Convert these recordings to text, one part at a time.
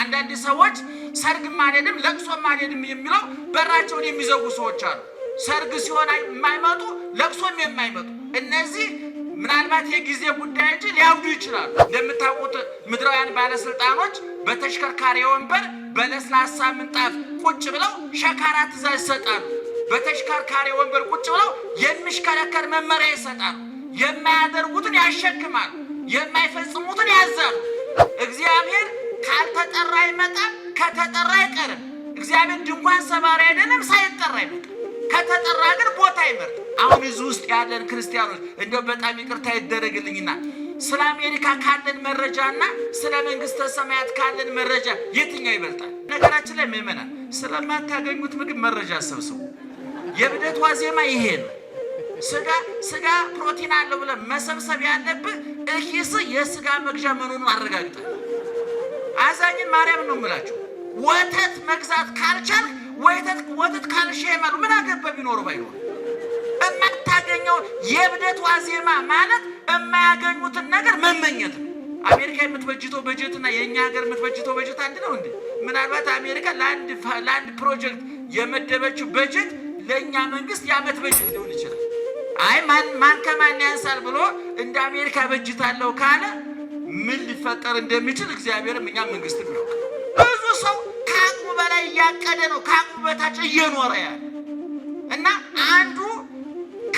አንዳንድ ሰዎች ሰርግም አልሄድም ለቅሶም አልሄድም የሚለው በራቸውን የሚዘጉ ሰዎች አሉ። ሰርግ ሲሆን የማይመጡ ለቅሶም የማይመጡ እነዚህ ምናልባት የጊዜ ጉዳይ እንጂ ሊያብዱ ይችላሉ። እንደምታውቁት ምድራውያን ባለስልጣኖች በተሽከርካሪ ወንበር በለስላሳ ምንጣፍ ቁጭ ብለው ሸካራ ትእዛዝ ይሰጣሉ። በተሽከርካሪ ወንበር ቁጭ ብለው የሚሽከረከር መመሪያ ይሰጣሉ። የማያደርጉትን ያሸክማሉ፣ የማይፈጽሙትን ያዛሉ። እግዚአብሔር ካልተጠራ ይመጣል፣ ከተጠራ አይቀርም። እግዚአብሔር ድንኳን ሰባሪ አይደለም፣ ሳይጠራ ይመጣል። ከተጠራ ግን ቦታ ይመርጣል። አሁን እዚህ ውስጥ ያለን ክርስቲያኖች እንደው በጣም ይቅርታ ይደረግልኝና ስለ አሜሪካ ካለን መረጃና ስለ መንግስተ ሰማያት ካለን መረጃ የትኛው ይበልጣል? ነገራችን ላይ ምእመናን ስለማታገኙት ምግብ መረጃ ሰብስቡ። የብደት ዋዜማ ይሄ ነው። ስጋ ፕሮቲን አለው ብለህ መሰብሰብ ያለብህ እኪስ የስጋ መግዣ መሆኑን አረጋግጠህ። አዛኝን ማርያም ነው የምላችሁ። ወተት መግዛት ካልቻልክ ወተት ካልሸመሉ ምን አገባ ቢኖር ባይኖር የማታገኘው የብደት ዋዜማ ማለት የማያገኙትን ነገር መመኘት ነው። አሜሪካ የምትበጅተው በጀትና የኛ ሀገር የምትበጅተው በጀት አንድ ነው እንዴ? ምናልባት አሜሪካ ለአንድ ፕሮጀክት የመደበችው በጀት ለኛ መንግስት የዓመት በጀት ሊሆን ይችላል። አይ ማን ከማን ያንሳል ብሎ እንደ አሜሪካ በጅታለው ካለ ምን ሊፈጠር እንደሚችል እግዚአብሔርም እኛ መንግስት ነው። ብዙ ሰው ከአቅሙ በላይ እያቀደ ነው፣ ከአቅሙ በታች እየኖረ ያለ እና አንዱ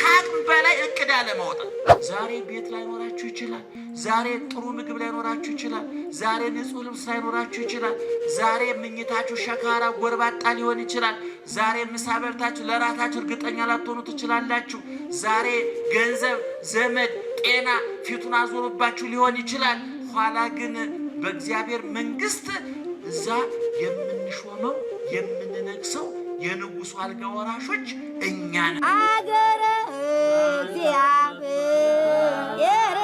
ከአቅም በላይ እቅድ አለማውጣት። ዛሬ ቤት ላይኖራችሁ ይችላል። ዛሬ ጥሩ ምግብ ላይኖራችሁ ይችላል። ዛሬ ንጹህ ልብስ ላይኖራችሁ ይችላል። ዛሬ ምኝታችሁ ሸካራ ጎርባጣ ሊሆን ይችላል። ዛሬ ምሳ በልታችሁ ለራታችሁ እርግጠኛ ላትሆኑ ትችላላችሁ። ዛሬ ገንዘብ፣ ዘመድ፣ ጤና ፊቱን አዞሩባችሁ ሊሆን ይችላል። ኋላ ግን በእግዚአብሔር መንግስት እዛ የምንሾመው የምንነግሰው የንጉሱ አልጋ ወራሾች እኛ ነን። አገረ እግዚአብሔር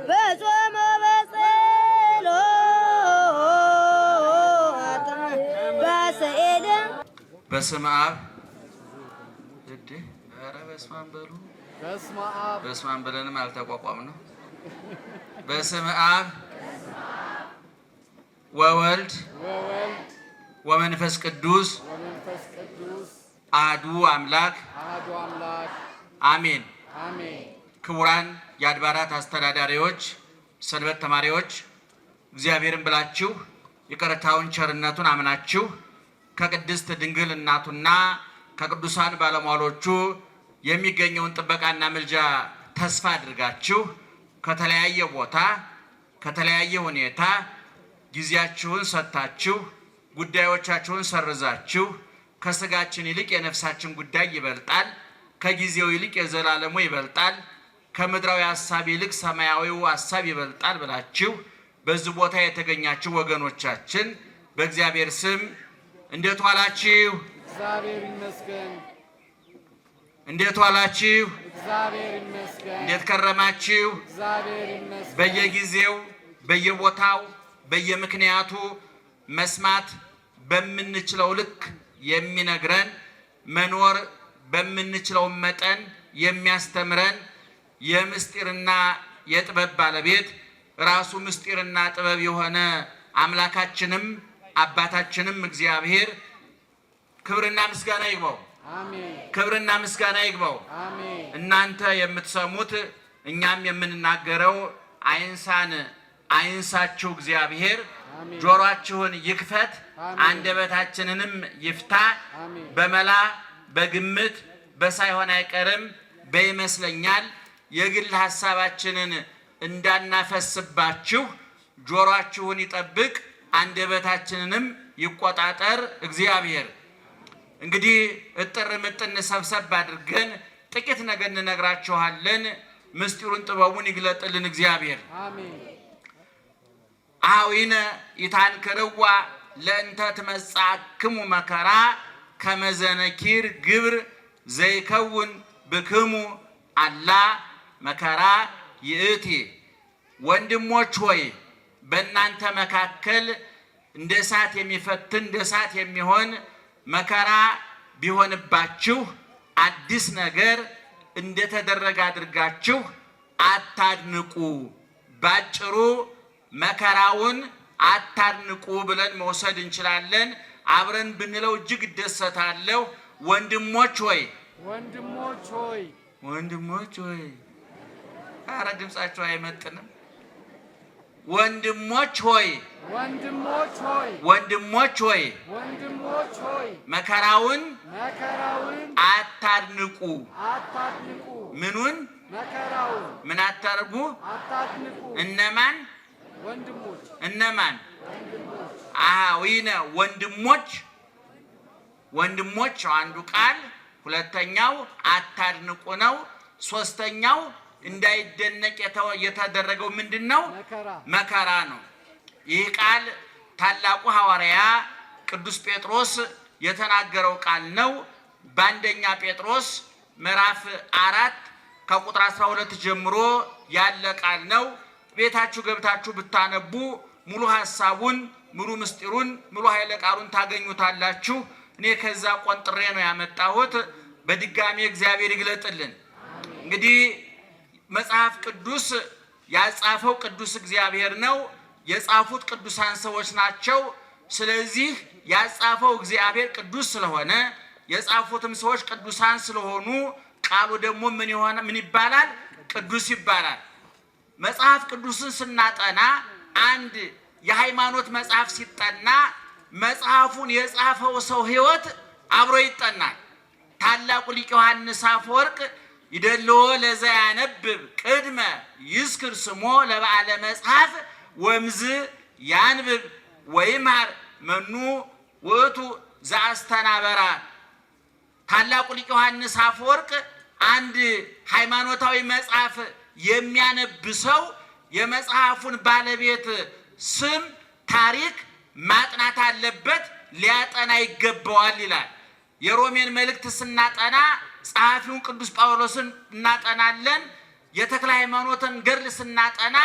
በጾመ በጸሎት በስዕል በስመ አብ ኧረ በስመ አብ በሉ። በስመ አብ ብለንም አልተቋቋም ነው። በስመ አብ ወወልድ ወመንፈስ ቅዱስ አሐዱ አምላክ አሜን። ክቡራን የአድባራት አስተዳዳሪዎች፣ ሰንበት ተማሪዎች እግዚአብሔርን ብላችሁ ይቅርታውን ቸርነቱን አምናችሁ ከቅድስት ድንግል እናቱና ከቅዱሳን ባለሟሎቹ የሚገኘውን ጥበቃና ምልጃ ተስፋ አድርጋችሁ ከተለያየ ቦታ ከተለያየ ሁኔታ ጊዜያችሁን ሰጥታችሁ ጉዳዮቻችሁን ሰርዛችሁ ከስጋችን ይልቅ የነፍሳችን ጉዳይ ይበልጣል፣ ከጊዜው ይልቅ የዘላለሙ ይበልጣል፣ ከምድራዊ ሐሳብ ይልቅ ሰማያዊው ሐሳብ ይበልጣል ብላችሁ በዚህ ቦታ የተገኛችሁ ወገኖቻችን በእግዚአብሔር ስም እንዴት ዋላችሁ? እግዚአብሔር ይመስገን። እንዴት ዋላችሁ? እግዚአብሔር ይመስገን። እንዴት ከረማችሁ? እግዚአብሔር ይመስገን። በየጊዜው በየቦታው በየምክንያቱ መስማት በምንችለው ልክ የሚነግረን መኖር በምንችለው መጠን የሚያስተምረን የምስጢርና የጥበብ ባለቤት ራሱ ምስጢርና ጥበብ የሆነ አምላካችንም አባታችንም እግዚአብሔር ክብርና ምስጋና ይግባው። አሜን። ክብርና ምስጋና ይግባው። አሜን። እናንተ የምትሰሙት እኛም የምንናገረው አይንሳችሁ እግዚአብሔር ጆሮአችሁን ይክፈት፣ አንደበታችንንም ይፍታ። በመላ በግምት በሳይሆን አይቀርም በይመስለኛል የግል ሐሳባችንን እንዳናፈስባችሁ ጆሮአችሁን ይጠብቅ፣ አንደበታችንንም ይቆጣጠር እግዚአብሔር። እንግዲህ እጥር ምጥን ሰብሰብ አድርገን ጥቂት ነገር እንነግራችኋለን። ምስጢሩን ጥበቡን ይግለጥልን እግዚአብሔር። አሜን። አዊነ ይታንከረዋ ለእንተ ትመጻክሙ መከራ ከመዘነኪር ግብር ዘይከውን ብክሙ አላ መከራ ይእቲ። ወንድሞች ሆይ በእናንተ መካከል እንደ እሳት የሚፈትን እንደ እሳት የሚሆን መከራ ቢሆንባችሁ አዲስ ነገር እንደተደረገ አድርጋችሁ አታድንቁ። ባጭሩ መከራውን አታድንቁ ብለን መውሰድ እንችላለን። አብረን ብንለው እጅግ እደሰታለሁ። ወንድሞች ሆይ ወንድሞች ሆይ ወንድሞች ሆይ። ኧረ ድምጻቸው አይመጥንም። ወንድሞች ሆይ ወንድሞች ሆይ ወንድሞች ሆይ ወንድሞች ሆይ መከራውን አታድንቁ አታድንቁ። ምኑን? መከራውን ምን አታርጉ? አታድንቁ። እነማን? ወንድሞች። እነማን? ወንድሞች። ወንድሞች አንዱ ቃል፣ ሁለተኛው አታድንቁ ነው። ሶስተኛው እንዳይደነቅ የተደረገው ምንድነው? መከራ ነው። ይህ ቃል ታላቁ ሐዋርያ ቅዱስ ጴጥሮስ የተናገረው ቃል ነው። በአንደኛ ጴጥሮስ ምዕራፍ 4 ከቁጥር 12 ጀምሮ ያለ ቃል ነው። ቤታችሁ ገብታችሁ ብታነቡ ሙሉ ሐሳቡን፣ ሙሉ ምስጢሩን፣ ሙሉ ኃይለ ቃሉን ታገኙታላችሁ። እኔ ከዛ ቆንጥሬ ነው ያመጣሁት። በድጋሚ እግዚአብሔር ይግለጥልን። እንግዲህ መጽሐፍ ቅዱስ ያጻፈው ቅዱስ እግዚአብሔር ነው። የጻፉት ቅዱሳን ሰዎች ናቸው። ስለዚህ ያጻፈው እግዚአብሔር ቅዱስ ስለሆነ የጻፉትም ሰዎች ቅዱሳን ስለሆኑ ቃሉ ደግሞ ምን ይባላል? ቅዱስ ይባላል። መጽሐፍ ቅዱስን ስናጠና አንድ የሃይማኖት መጽሐፍ ሲጠና መጽሐፉን የጻፈው ሰው ሕይወት አብሮ ይጠናል። ታላቁ ሊቅ ዮሐንስ አፈወርቅ ይደልዎ ለዘ ያነብብ ቅድመ ይዝክር ስሞ ለበዓለ መጽሐፍ ወምዝ ያንብብ ወይምሃር መኑ ውእቱ ዘአስተናበራ። ታላቁ ሊቅ ዮሐንስ አፈወርቅ አንድ ሃይማኖታዊ መጽሐፍ የሚያነብ ሰው የመጽሐፉን ባለቤት ስም፣ ታሪክ ማጥናት አለበት፣ ሊያጠና ይገባዋል ይላል። የሮሜን መልእክት ስናጠና ጸሐፊውን ቅዱስ ጳውሎስን እናጠናለን። የተክለ ሃይማኖትን ገድል ስናጠና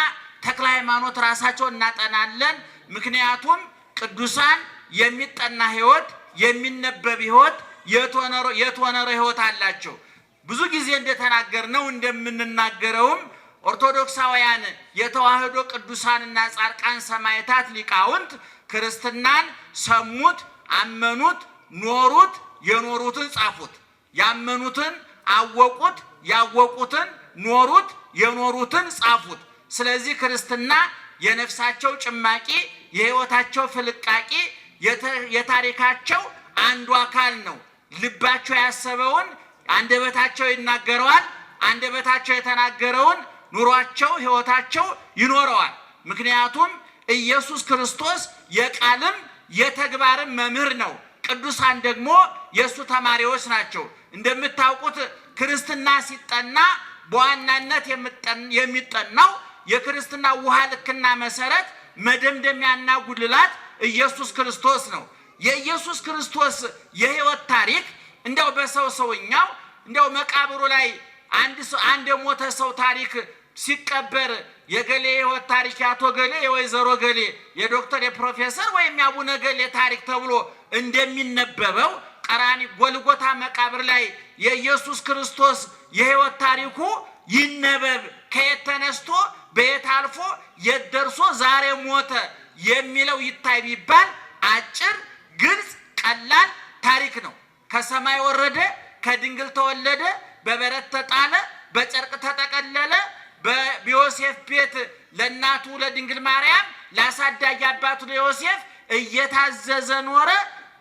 ተክለ ሃይማኖት ራሳቸውን እናጠናለን። ምክንያቱም ቅዱሳን የሚጠና ሕይወት፣ የሚነበብ ሕይወት፣ የተወነረ ሕይወት አላቸው። ብዙ ጊዜ እንደተናገርነው እንደምንናገረውም ኦርቶዶክሳውያን የተዋህዶ ቅዱሳንና ጻድቃን ሰማዕታት ሊቃውንት ክርስትናን ሰሙት፣ አመኑት፣ ኖሩት፣ የኖሩትን ጻፉት። ያመኑትን አወቁት፣ ያወቁትን ኖሩት፣ የኖሩትን ጻፉት። ስለዚህ ክርስትና የነፍሳቸው ጭማቂ፣ የሕይወታቸው ፍልቃቂ፣ የታሪካቸው አንዱ አካል ነው። ልባቸው ያሰበውን አንደበታቸው ይናገረዋል። አንደበታቸው የተናገረውን ኑሯቸው፣ ሕይወታቸው ይኖረዋል። ምክንያቱም ኢየሱስ ክርስቶስ የቃልም የተግባርም መምህር ነው። ቅዱሳን ደግሞ የእሱ ተማሪዎች ናቸው። እንደምታውቁት ክርስትና ሲጠና በዋናነት የሚጠናው የክርስትና ውሃ ልክና መሰረት መደምደሚያና ጉልላት ኢየሱስ ክርስቶስ ነው። የኢየሱስ ክርስቶስ የሕይወት ታሪክ እንዲያው በሰውኛው እንዲያው መቃብሩ ላይ አንድ የሞተ ሰው ታሪክ ሲቀበር የገሌ ሕይወት ታሪክ ያቶ ገሌ፣ የወይዘሮ ገሌ፣ የዶክተር የፕሮፌሰር ወይም ያቡነ ገሌ ታሪክ ተብሎ እንደሚነበበው ቀራኒ ጎልጎታ መቃብር ላይ የኢየሱስ ክርስቶስ የሕይወት ታሪኩ ይነበብ። ከየት ተነስቶ በየት አልፎ የት ደርሶ ዛሬ ሞተ የሚለው ይታይ ቢባል አጭር፣ ግልጽ፣ ቀላል ታሪክ ነው። ከሰማይ ወረደ፣ ከድንግል ተወለደ፣ በበረት ተጣለ፣ በጨርቅ ተጠቀለለ፣ በዮሴፍ ቤት ለእናቱ ለድንግል ማርያም ላሳዳጊ አባቱ ለዮሴፍ እየታዘዘ ኖረ።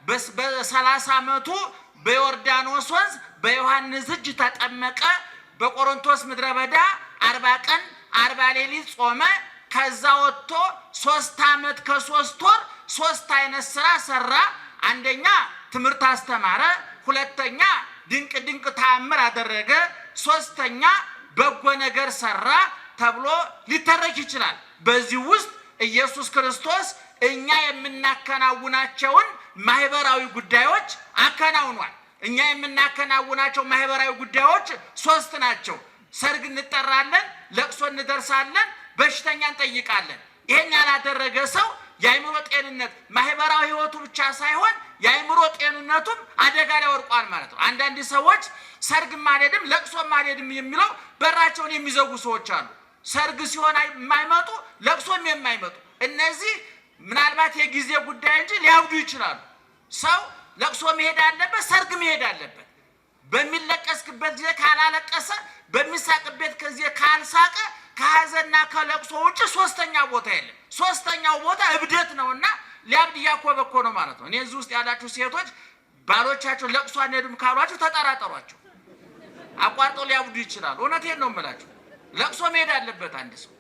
በ30 ዓመቱ በዮርዳኖስ ወንዝ በዮሐንስ እጅ ተጠመቀ። በቆሮንቶስ ምድረ በዳ 40 ቀን 40 ሌሊት ጾመ። ከዛ ወጥቶ 3 ዓመት ከ3 ወር 3 አይነት ስራ ሰራ። አንደኛ ትምህርት አስተማረ፣ ሁለተኛ ድንቅ ተአምር አደረገ፣ ሶስተኛ በጎ ነገር ሰራ ተብሎ ሊተረክ ይችላል። በዚህ ውስጥ ኢየሱስ ክርስቶስ እኛ የምናከናውናቸውን ማህበራዊ ጉዳዮች አከናውኗል። እኛ የምናከናውናቸው ማህበራዊ ጉዳዮች 3 ናቸው። ሰርግ እንጠራለን፣ ለቅሶ እንደርሳለን፣ በሽተኛ እንጠይቃለን። ይሄን ያላደረገ ሰው የአእምሮ ጤንነት ማህበራዊ ህይወቱ ብቻ ሳይሆን የአእምሮ ጤንነቱም አደጋ ላይ ወድቋል ማለት ነው። አንዳንድ ሰዎች ሰርግም አልሄድም ለቅሶም አልሄድም የሚለው በራቸውን የሚዘጉ ሰዎች አሉ። ሰርግ ሲሆን የማይመጡ ለቅሶም የማይመጡ እነዚህ ምናልባት የጊዜ ጉዳይ እንጂ ሊያብዱ ይችላሉ። ሰው ለቅሶ መሄድ አለበት፣ ሰርግ መሄድ አለበት። በሚለቀስበት ጊዜ ካላለቀሰ፣ በሚሳቅበት ጊዜ ካልሳቀ ከሐዘንና ከለቅሶ ውጭ ሶስተኛው ቦታ የለም። ሶስተኛው ቦታ እብደት ነውና ሊያብድ እያኮበኮ ነው ማለት ነው። እኔ እዚህ ውስጥ ያላችሁ ሴቶች ባሎቻቸው ለቅሶ አንሄድም ካሏችሁ ተጠራጠሯቸው። አቋርጠው ሊያብዱ ይችላሉ። እውነቴን ነው የምላችሁ። ለቅሶ መሄድ አለበት። አንድ ሰው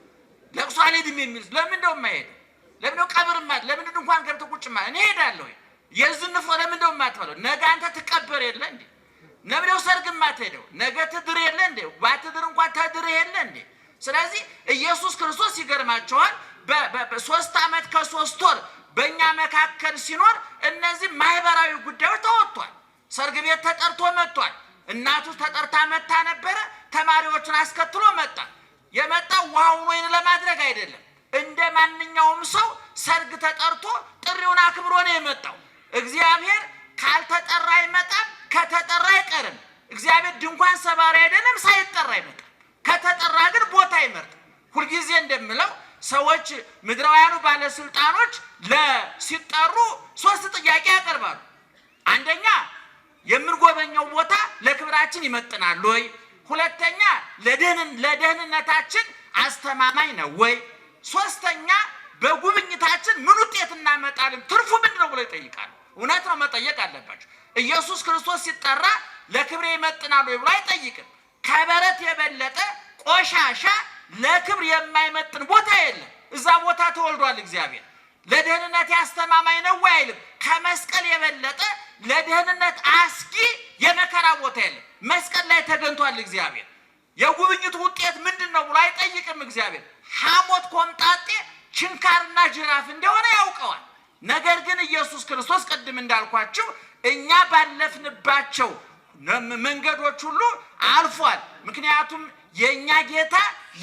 ለቅሶ አልሄድም የሚል ለምን ነው የማይሄደው? ለምን ነው ቀብር ማለት? ለምን ነው እንኳን ገብተህ ቁጭ ማለት? እኔ እሄዳለሁ። የዝንፎ ለምን ነው የማትበለው? ነገ አንተ ትቀበር የለ እንዴ? ለምን ነው ሰርግ የማትሄደው? ነገ ትድር የለ እንዴ? ባትድር እንኳን ተድር የለ እንዴ? ስለዚህ ኢየሱስ ክርስቶስ ይገርማቸዋል። በ3 ዓመት ከ3 ወር በእኛ መካከል ሲኖር እነዚህ ማህበራዊ ጉዳዮች ተወጥቷል። ሰርግ ቤት ተጠርቶ መጥቷል። እናቱ ተጠርታ መታ ነበረ። ተማሪዎችን አስከትሎ መጣ። የመጣው ውሃውን ወይን ለማድረግ አይደለም። እንደ ማንኛውም ሰው ሰርግ ተጠርቶ ጥሪውን አክብሮ ነው የመጣው። እግዚአብሔር ካልተጠራ አይመጣም፣ ከተጠራ አይቀርም። እግዚአብሔር ድንኳን ሰባሪ አይደለም፣ ሳይጠራ አይመጣም። ከተጠራ ግን ቦታ አይመርጥም። ሁልጊዜ እንደምለው ሰዎች ምድራውያኑ ባለስልጣኖች ሲጠሩ 3 ጥያቄ ያቀርባሉ። አንደኛ የምንጎበኘው ቦታ ለክብራችን ይመጥናል ወይ? ሁለተኛ ለደህንነታችን አስተማማኝ ነው ወይ? ሶስተኛ በጉብኝታችን ምን ውጤት እናመጣለን? ትርፉ ምንድን ነው ብሎ ይጠይቃሉ። እውነት ነው፣ መጠየቅ አለባቸው። ኢየሱስ ክርስቶስ ሲጠራ ለክብሬ ይመጥናል ወይ ብሎ አይጠይቅም። ከበረት የበለጠ ቆሻሻ ለክብር የማይመጥን ቦታ የለም። እዛ ቦታ ተወልዷል እግዚአብሔር። ለደህንነት አስተማማኝ ነው ወይ አይልም። ከመስቀል የበለጠ ለደህንነት አስጊ የመከራ ቦታ የለም። መስቀል ላይ ተገኝቷል እግዚአብሔር። የጉብኝቱ ውጤት ምንድን ነው ብሎ አይጠይቅም እግዚአብሔር። ሐሞት፣ ኮምጣጤ፣ ችንካርና ጅራፍ እንደሆነ ያውቀዋል። ነገር ግን ኢየሱስ ክርስቶስ ቅድም እንዳልኳችሁ እኛ ባለፍንባቸው መንገዶች ሁሉ አልፏል። ምክንያቱም የእኛ ጌታ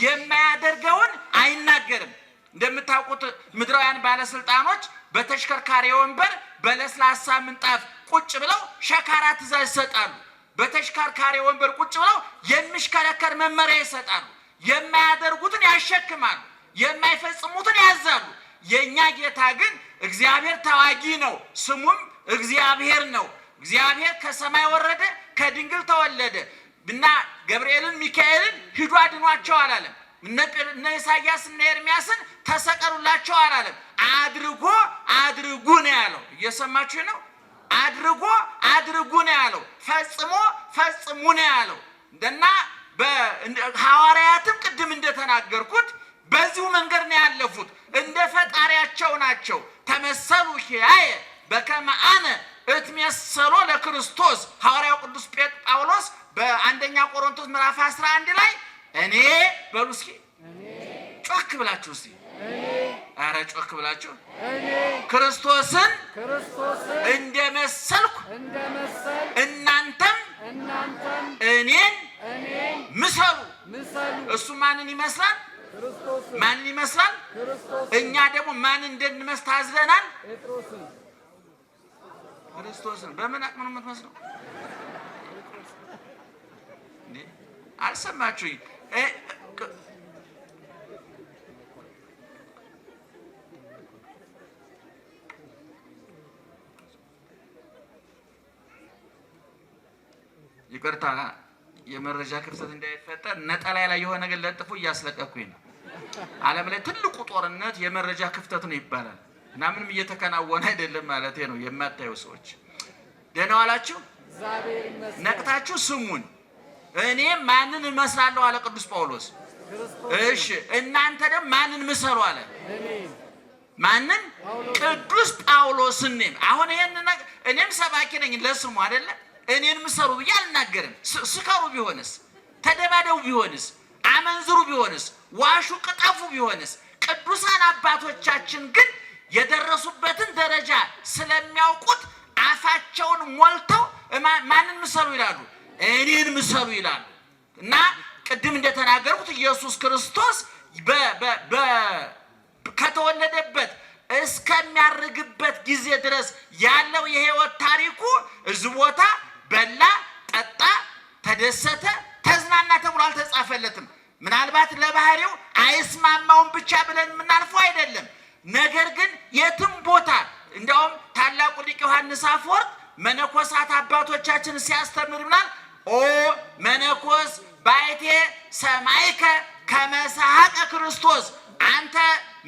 የማያደርገውን አይናገርም። እንደምታውቁት ምድራውያን ባለስልጣኖች በተሽከርካሪ ወንበር በለስላሳ ምንጣፍ ቁጭ ብለው ሸካራ ትእዛዝ ይሰጣሉ። በተሽከርካሪ ወንበር ቁጭ ብለው የሚሽከረከር መመሪያ ይሰጣሉ። የማያደርጉትን ያሸክማሉ፣ የማይፈጽሙትን ያዛሉ። የእኛ ጌታ ግን እግዚአብሔር ተዋጊ ነው፣ ስሙም እግዚአብሔር ነው። እግዚአብሔር ከሰማይ ወረደ፣ ከድንግል ተወለደ እና ገብርኤልን ሚካኤልን ሂዱ አድኗቸው አላለም። እነ ኢሳያስ እና ኤርሚያስን ተሰቀሉላቸው አላለም። አድርጉ ነው ያለው። እየሰማችሁ ነው? አድርጉ ነው ያለው። ፈጽሙ ነው ያለው እና ሐዋርያትም ቅድም እንደተናገርኩት በዚሁ መንገድ ነው ያለፉት። እንደ ፈጣሪያቸው ናቸው። ተመሰሉ ኪያየ በከመ አነ እትሜሰሎ ለክርስቶስ። ሐዋርያው ቅዱስ ጳውሎስ በአንደኛ ቆሮንቶስ ምዕራፍ 11 ላይ እኔ በሉ እስኪ ጮክ ብላችሁ እስኪ ኧረ ጮክ ብላችሁ ክርስቶስን እንደመሰልኩ እናንተም እኔን ምሰሉ። እሱ ማንን ይመስላል? ማንን ይመስላል? እኛ ደግሞ ማን እንድንመስል ታዝዘናል? ክርስቶስን። በምን አቅም ነው የምትመስለው? አልሰማችሁኝ? ይቅርታ፣ የመረጃ ክፍተት እንዳይፈጠር ነጠላ ላይ የሆነ ነገር ለጥፎ እያስለቀኩኝ ነው። ዓለም ላይ ትልቁ ጦርነት የመረጃ ክፍተት ነው ይባላል እና ምንም እየተከናወነ አይደለም ማለት ነው። የማታዩ ሰዎች ደህና ዋላችሁ? ነቅታችሁ ስሙን። እኔ ማንን እመስላለሁ አለ ቅዱስ ጳውሎስ። እሺ እናንተ ደግሞ ማንን ምሰሉ አለ? ማንን? ቅዱስ ጳውሎስን። አሁን ይሄን ነገር እኔም ሰባኪ ነኝ ለስሙ አይደለ? እኔን ምሰሩ ብዬ አልናገርም። ስከሩ ቢሆንስ፣ ተደባደቡ ቢሆንስ፣ አመንዝሩ ቢሆንስ፣ ዋሹ ቅጠፉ ቢሆንስ፣ ቅዱሳን አባቶቻችን ግን የደረሱበትን ደረጃ ስለሚያውቁት አፋቸውን ሞልተው ማንን ምሰሉ ይላሉ? እኔን ምሰሉ ይላሉ። እና ቅድም እንደተናገርኩት ኢየሱስ ክርስቶስ ከተወለደበት እስከሚያርግበት ጊዜ ድረስ ያለው የሕይወት ታሪኩ እዚህ ቦታ በላ፣ ጠጣ፣ ተደሰተ፣ ተዝናና ተብሎ አልተጻፈለትም። ምናልባት ለባህሪው አይስማማውን ብቻ ብለን የምናልፈው አይደለም። ነገር ግን የትም ቦታ እንደውም ታላቁ ሊቅ ዮሐንስ አፈወርቅ መነኮሳት አባቶቻችን ሲያስተምር ብናል ኦ መነኮስ ባይቴ ሰማይከ ከመሳሐቀ ክርስቶስ አንተ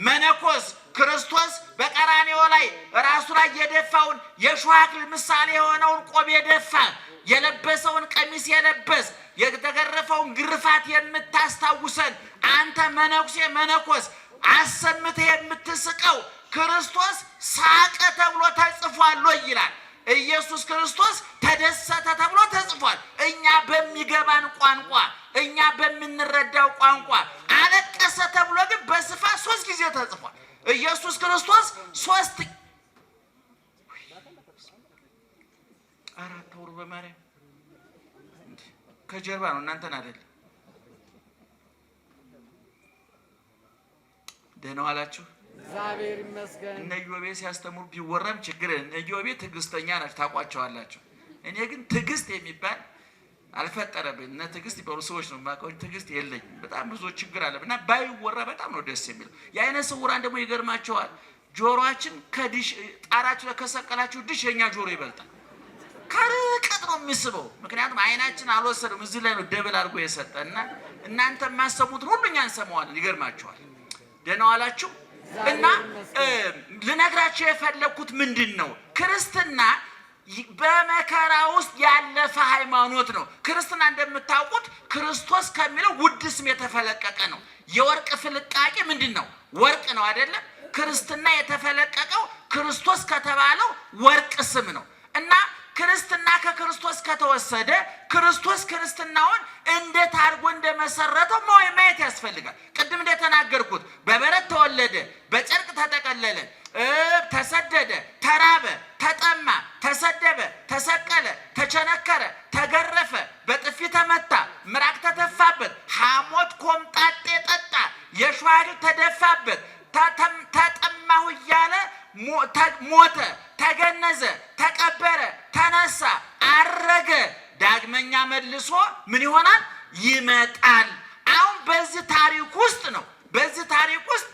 መነኮስ ክርስቶስ በቀራንዮ ላይ ራሱ ላይ የደፋውን የሾህ አክሊል ምሳሌ የሆነውን ቆብ የደፋ የለበሰውን ቀሚስ የለበስ የተገረፈውን ግርፋት የምታስታውሰን አንተ መነኩሴ መነኮስ አሰምተህ የምትስቀው ክርስቶስ ሳቀ ተብሎ ተጽፏል ይላል። ኢየሱስ ክርስቶስ ተደሰተ ተብሎ ተጽፏል። እኛ በሚገባን ቋንቋ እኛ በምንረዳው ቋንቋ አለቀሰ ተብሎ ግን በስፋት 3 ጊዜ ተጽፏል። ኢየሱስ ክርስቶስ 3 አራት ወር በማርያም ከጀርባ ነው እናንተን አይደለም። ደህና ዋላችሁ? እግዚአብሔር ይመስገን። እነ ኢዮቤ ሲያስተምሩ ቢወራም ችግር እነ ኢዮቤ ትዕግስተኛ ናቸው፣ ታውቋቸዋላችሁ። እኔ ግን ትዕግስት የሚባል አልፈጠረብኝ። እነ ትዕግስት ይባሉ ሰዎች ነው የማውቀው፣ ትዕግስት የለኝም። በጣም ብዙ ችግር አለ እና ባይወራ በጣም ነው ደስ የሚለው። የዓይነ ስውራን ደግሞ ይገርማቸዋል። ጆሮአችን ከዲሽ ጣራችሁ ላይ ከሰቀላችሁ ዲሽ የኛ ጆሮ ይበልጣል። ከርቀት ነው የሚስበው። ምክንያቱም አይናችን አልወሰደም፣ እዚህ ላይ ነው ደብል አድርጎ የሰጠና እናንተ የማሰሙትን ሁሉ እኛ እንሰማዋለን። ይገርማቸዋል። ደህና ዋላችሁ? እና ልነግራቸው የፈለኩት ምንድን ነው? ክርስትና በመከራ ውስጥ ያለፈ ሃይማኖት ነው። ክርስትና እንደምታውቁት ክርስቶስ ከሚለው ውድ ስም የተፈለቀቀ ነው። የወርቅ ፍልቃቄ ምንድን ነው? ወርቅ ነው አይደለም? ክርስትና የተፈለቀቀው ክርስቶስ ከተባለው ወርቅ ስም ነው እና ክርስትና ከክርስቶስ ከተወሰደ ክርስቶስ ክርስትናውን እንዴት አድርጎ እንደመሰረተው ማየት ያስፈልጋል። ቅድም እንደተናገርኩት በበረት ተወለደ፣ በጨርቅ ተጠቀለለ፣ ተሰደደ፣ ተራበ፣ ተጠማ፣ ተሰደበ፣ ተሰቀለ፣ ተቸነከረ፣ ተገረፈ፣ በጥፊ ተመታ፣ ምራቅ ተተፋበት፣ ሐሞት ኮምጣጤ ጠጣ፣ የሾህ አክሊል ተደፋበት፣ ተጠማሁ እያለ ሞተ፣ ተገነዘ፣ ተቀበረ፣ ተነሳ፣ አረገ። ዳግመኛ መልሶ ምን ይሆናል? ይመጣል። አሁን በዚህ ታሪክ ውስጥ ነው። በዚህ ታሪክ ውስጥ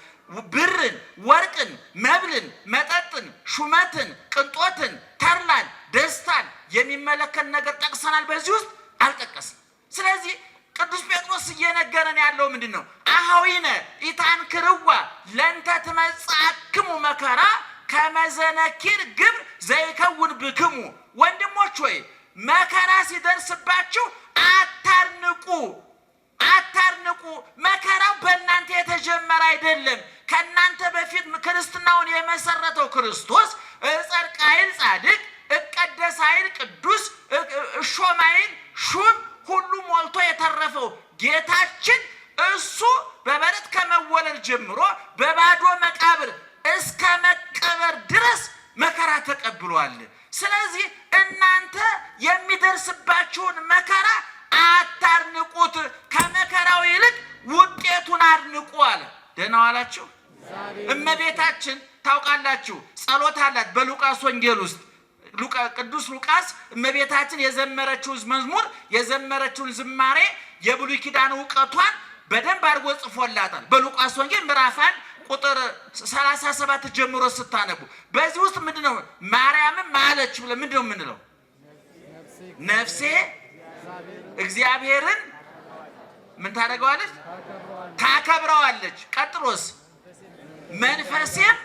ብርን፣ ወርቅን፣ መብልን፣ መጠጥን፣ ሹመትን፣ ቅንጦትን፣ ተድላን፣ ደስታን የሚመለከት ነገር ጠቅሰናል። በዚህ ውስጥ አልጠቀስም። ስለዚህ ቅዱስ ጴጥሮስ እየነገረን ያለው ምንድን ነው? አኀዊነ ኢታንክርዋ ለእንተ ትመጽአክሙ መከራ ከመዘነኪር ግብር ዘይከውን ብክሙ። ወንድሞች ሆይ መከራ ሲደርስባችሁ አታርንቁ፣ አታርንቁ። መከራው በእናንተ የተጀመረ አይደለም። ከእናንተ በፊት ክርስትናውን የመሰረተው ክርስቶስ እጸድቅ ኃይል ጻድቅ፣ እቀደስ ኃይል ቅዱስ፣ እሾም ኃይል ሹም ሁሉ ሞልቶ የተረፈው ጌታችን እሱ በበረት ከመወለድ ጀምሮ በባዶ መቃብር እስከ መቀበር ድረስ መከራ ተቀብሏል። ስለዚህ እናንተ የሚደርስባችሁን መከራ አታርንቁት፣ ከመከራው ይልቅ ውጤቱን አድንቁ አለ። ደህና ዋላችሁ? እመቤታችን ታውቃላችሁ ጸሎት አላት በሉቃስ ወንጌል ውስጥ። ቅዱስ ሉቃስ እመቤታችን የዘመረችውን መዝሙር የዘመረችውን ዝማሬ የብሉይ ኪዳን እውቀቷን በደንብ አድርጎ ጽፎላታል። በሉቃስ ወንጌል ምዕራፍ 1 ቁጥር 37 ጀምሮ ስታነቡ በዚህ ውስጥ ምንድነው ማርያምም ማለች ብለን ምንድነው የምንለው? ነፍሴ እግዚአብሔርን ምን ታደርገዋለች? ታከብረዋለች። ቀጥሎስ መንፈሴም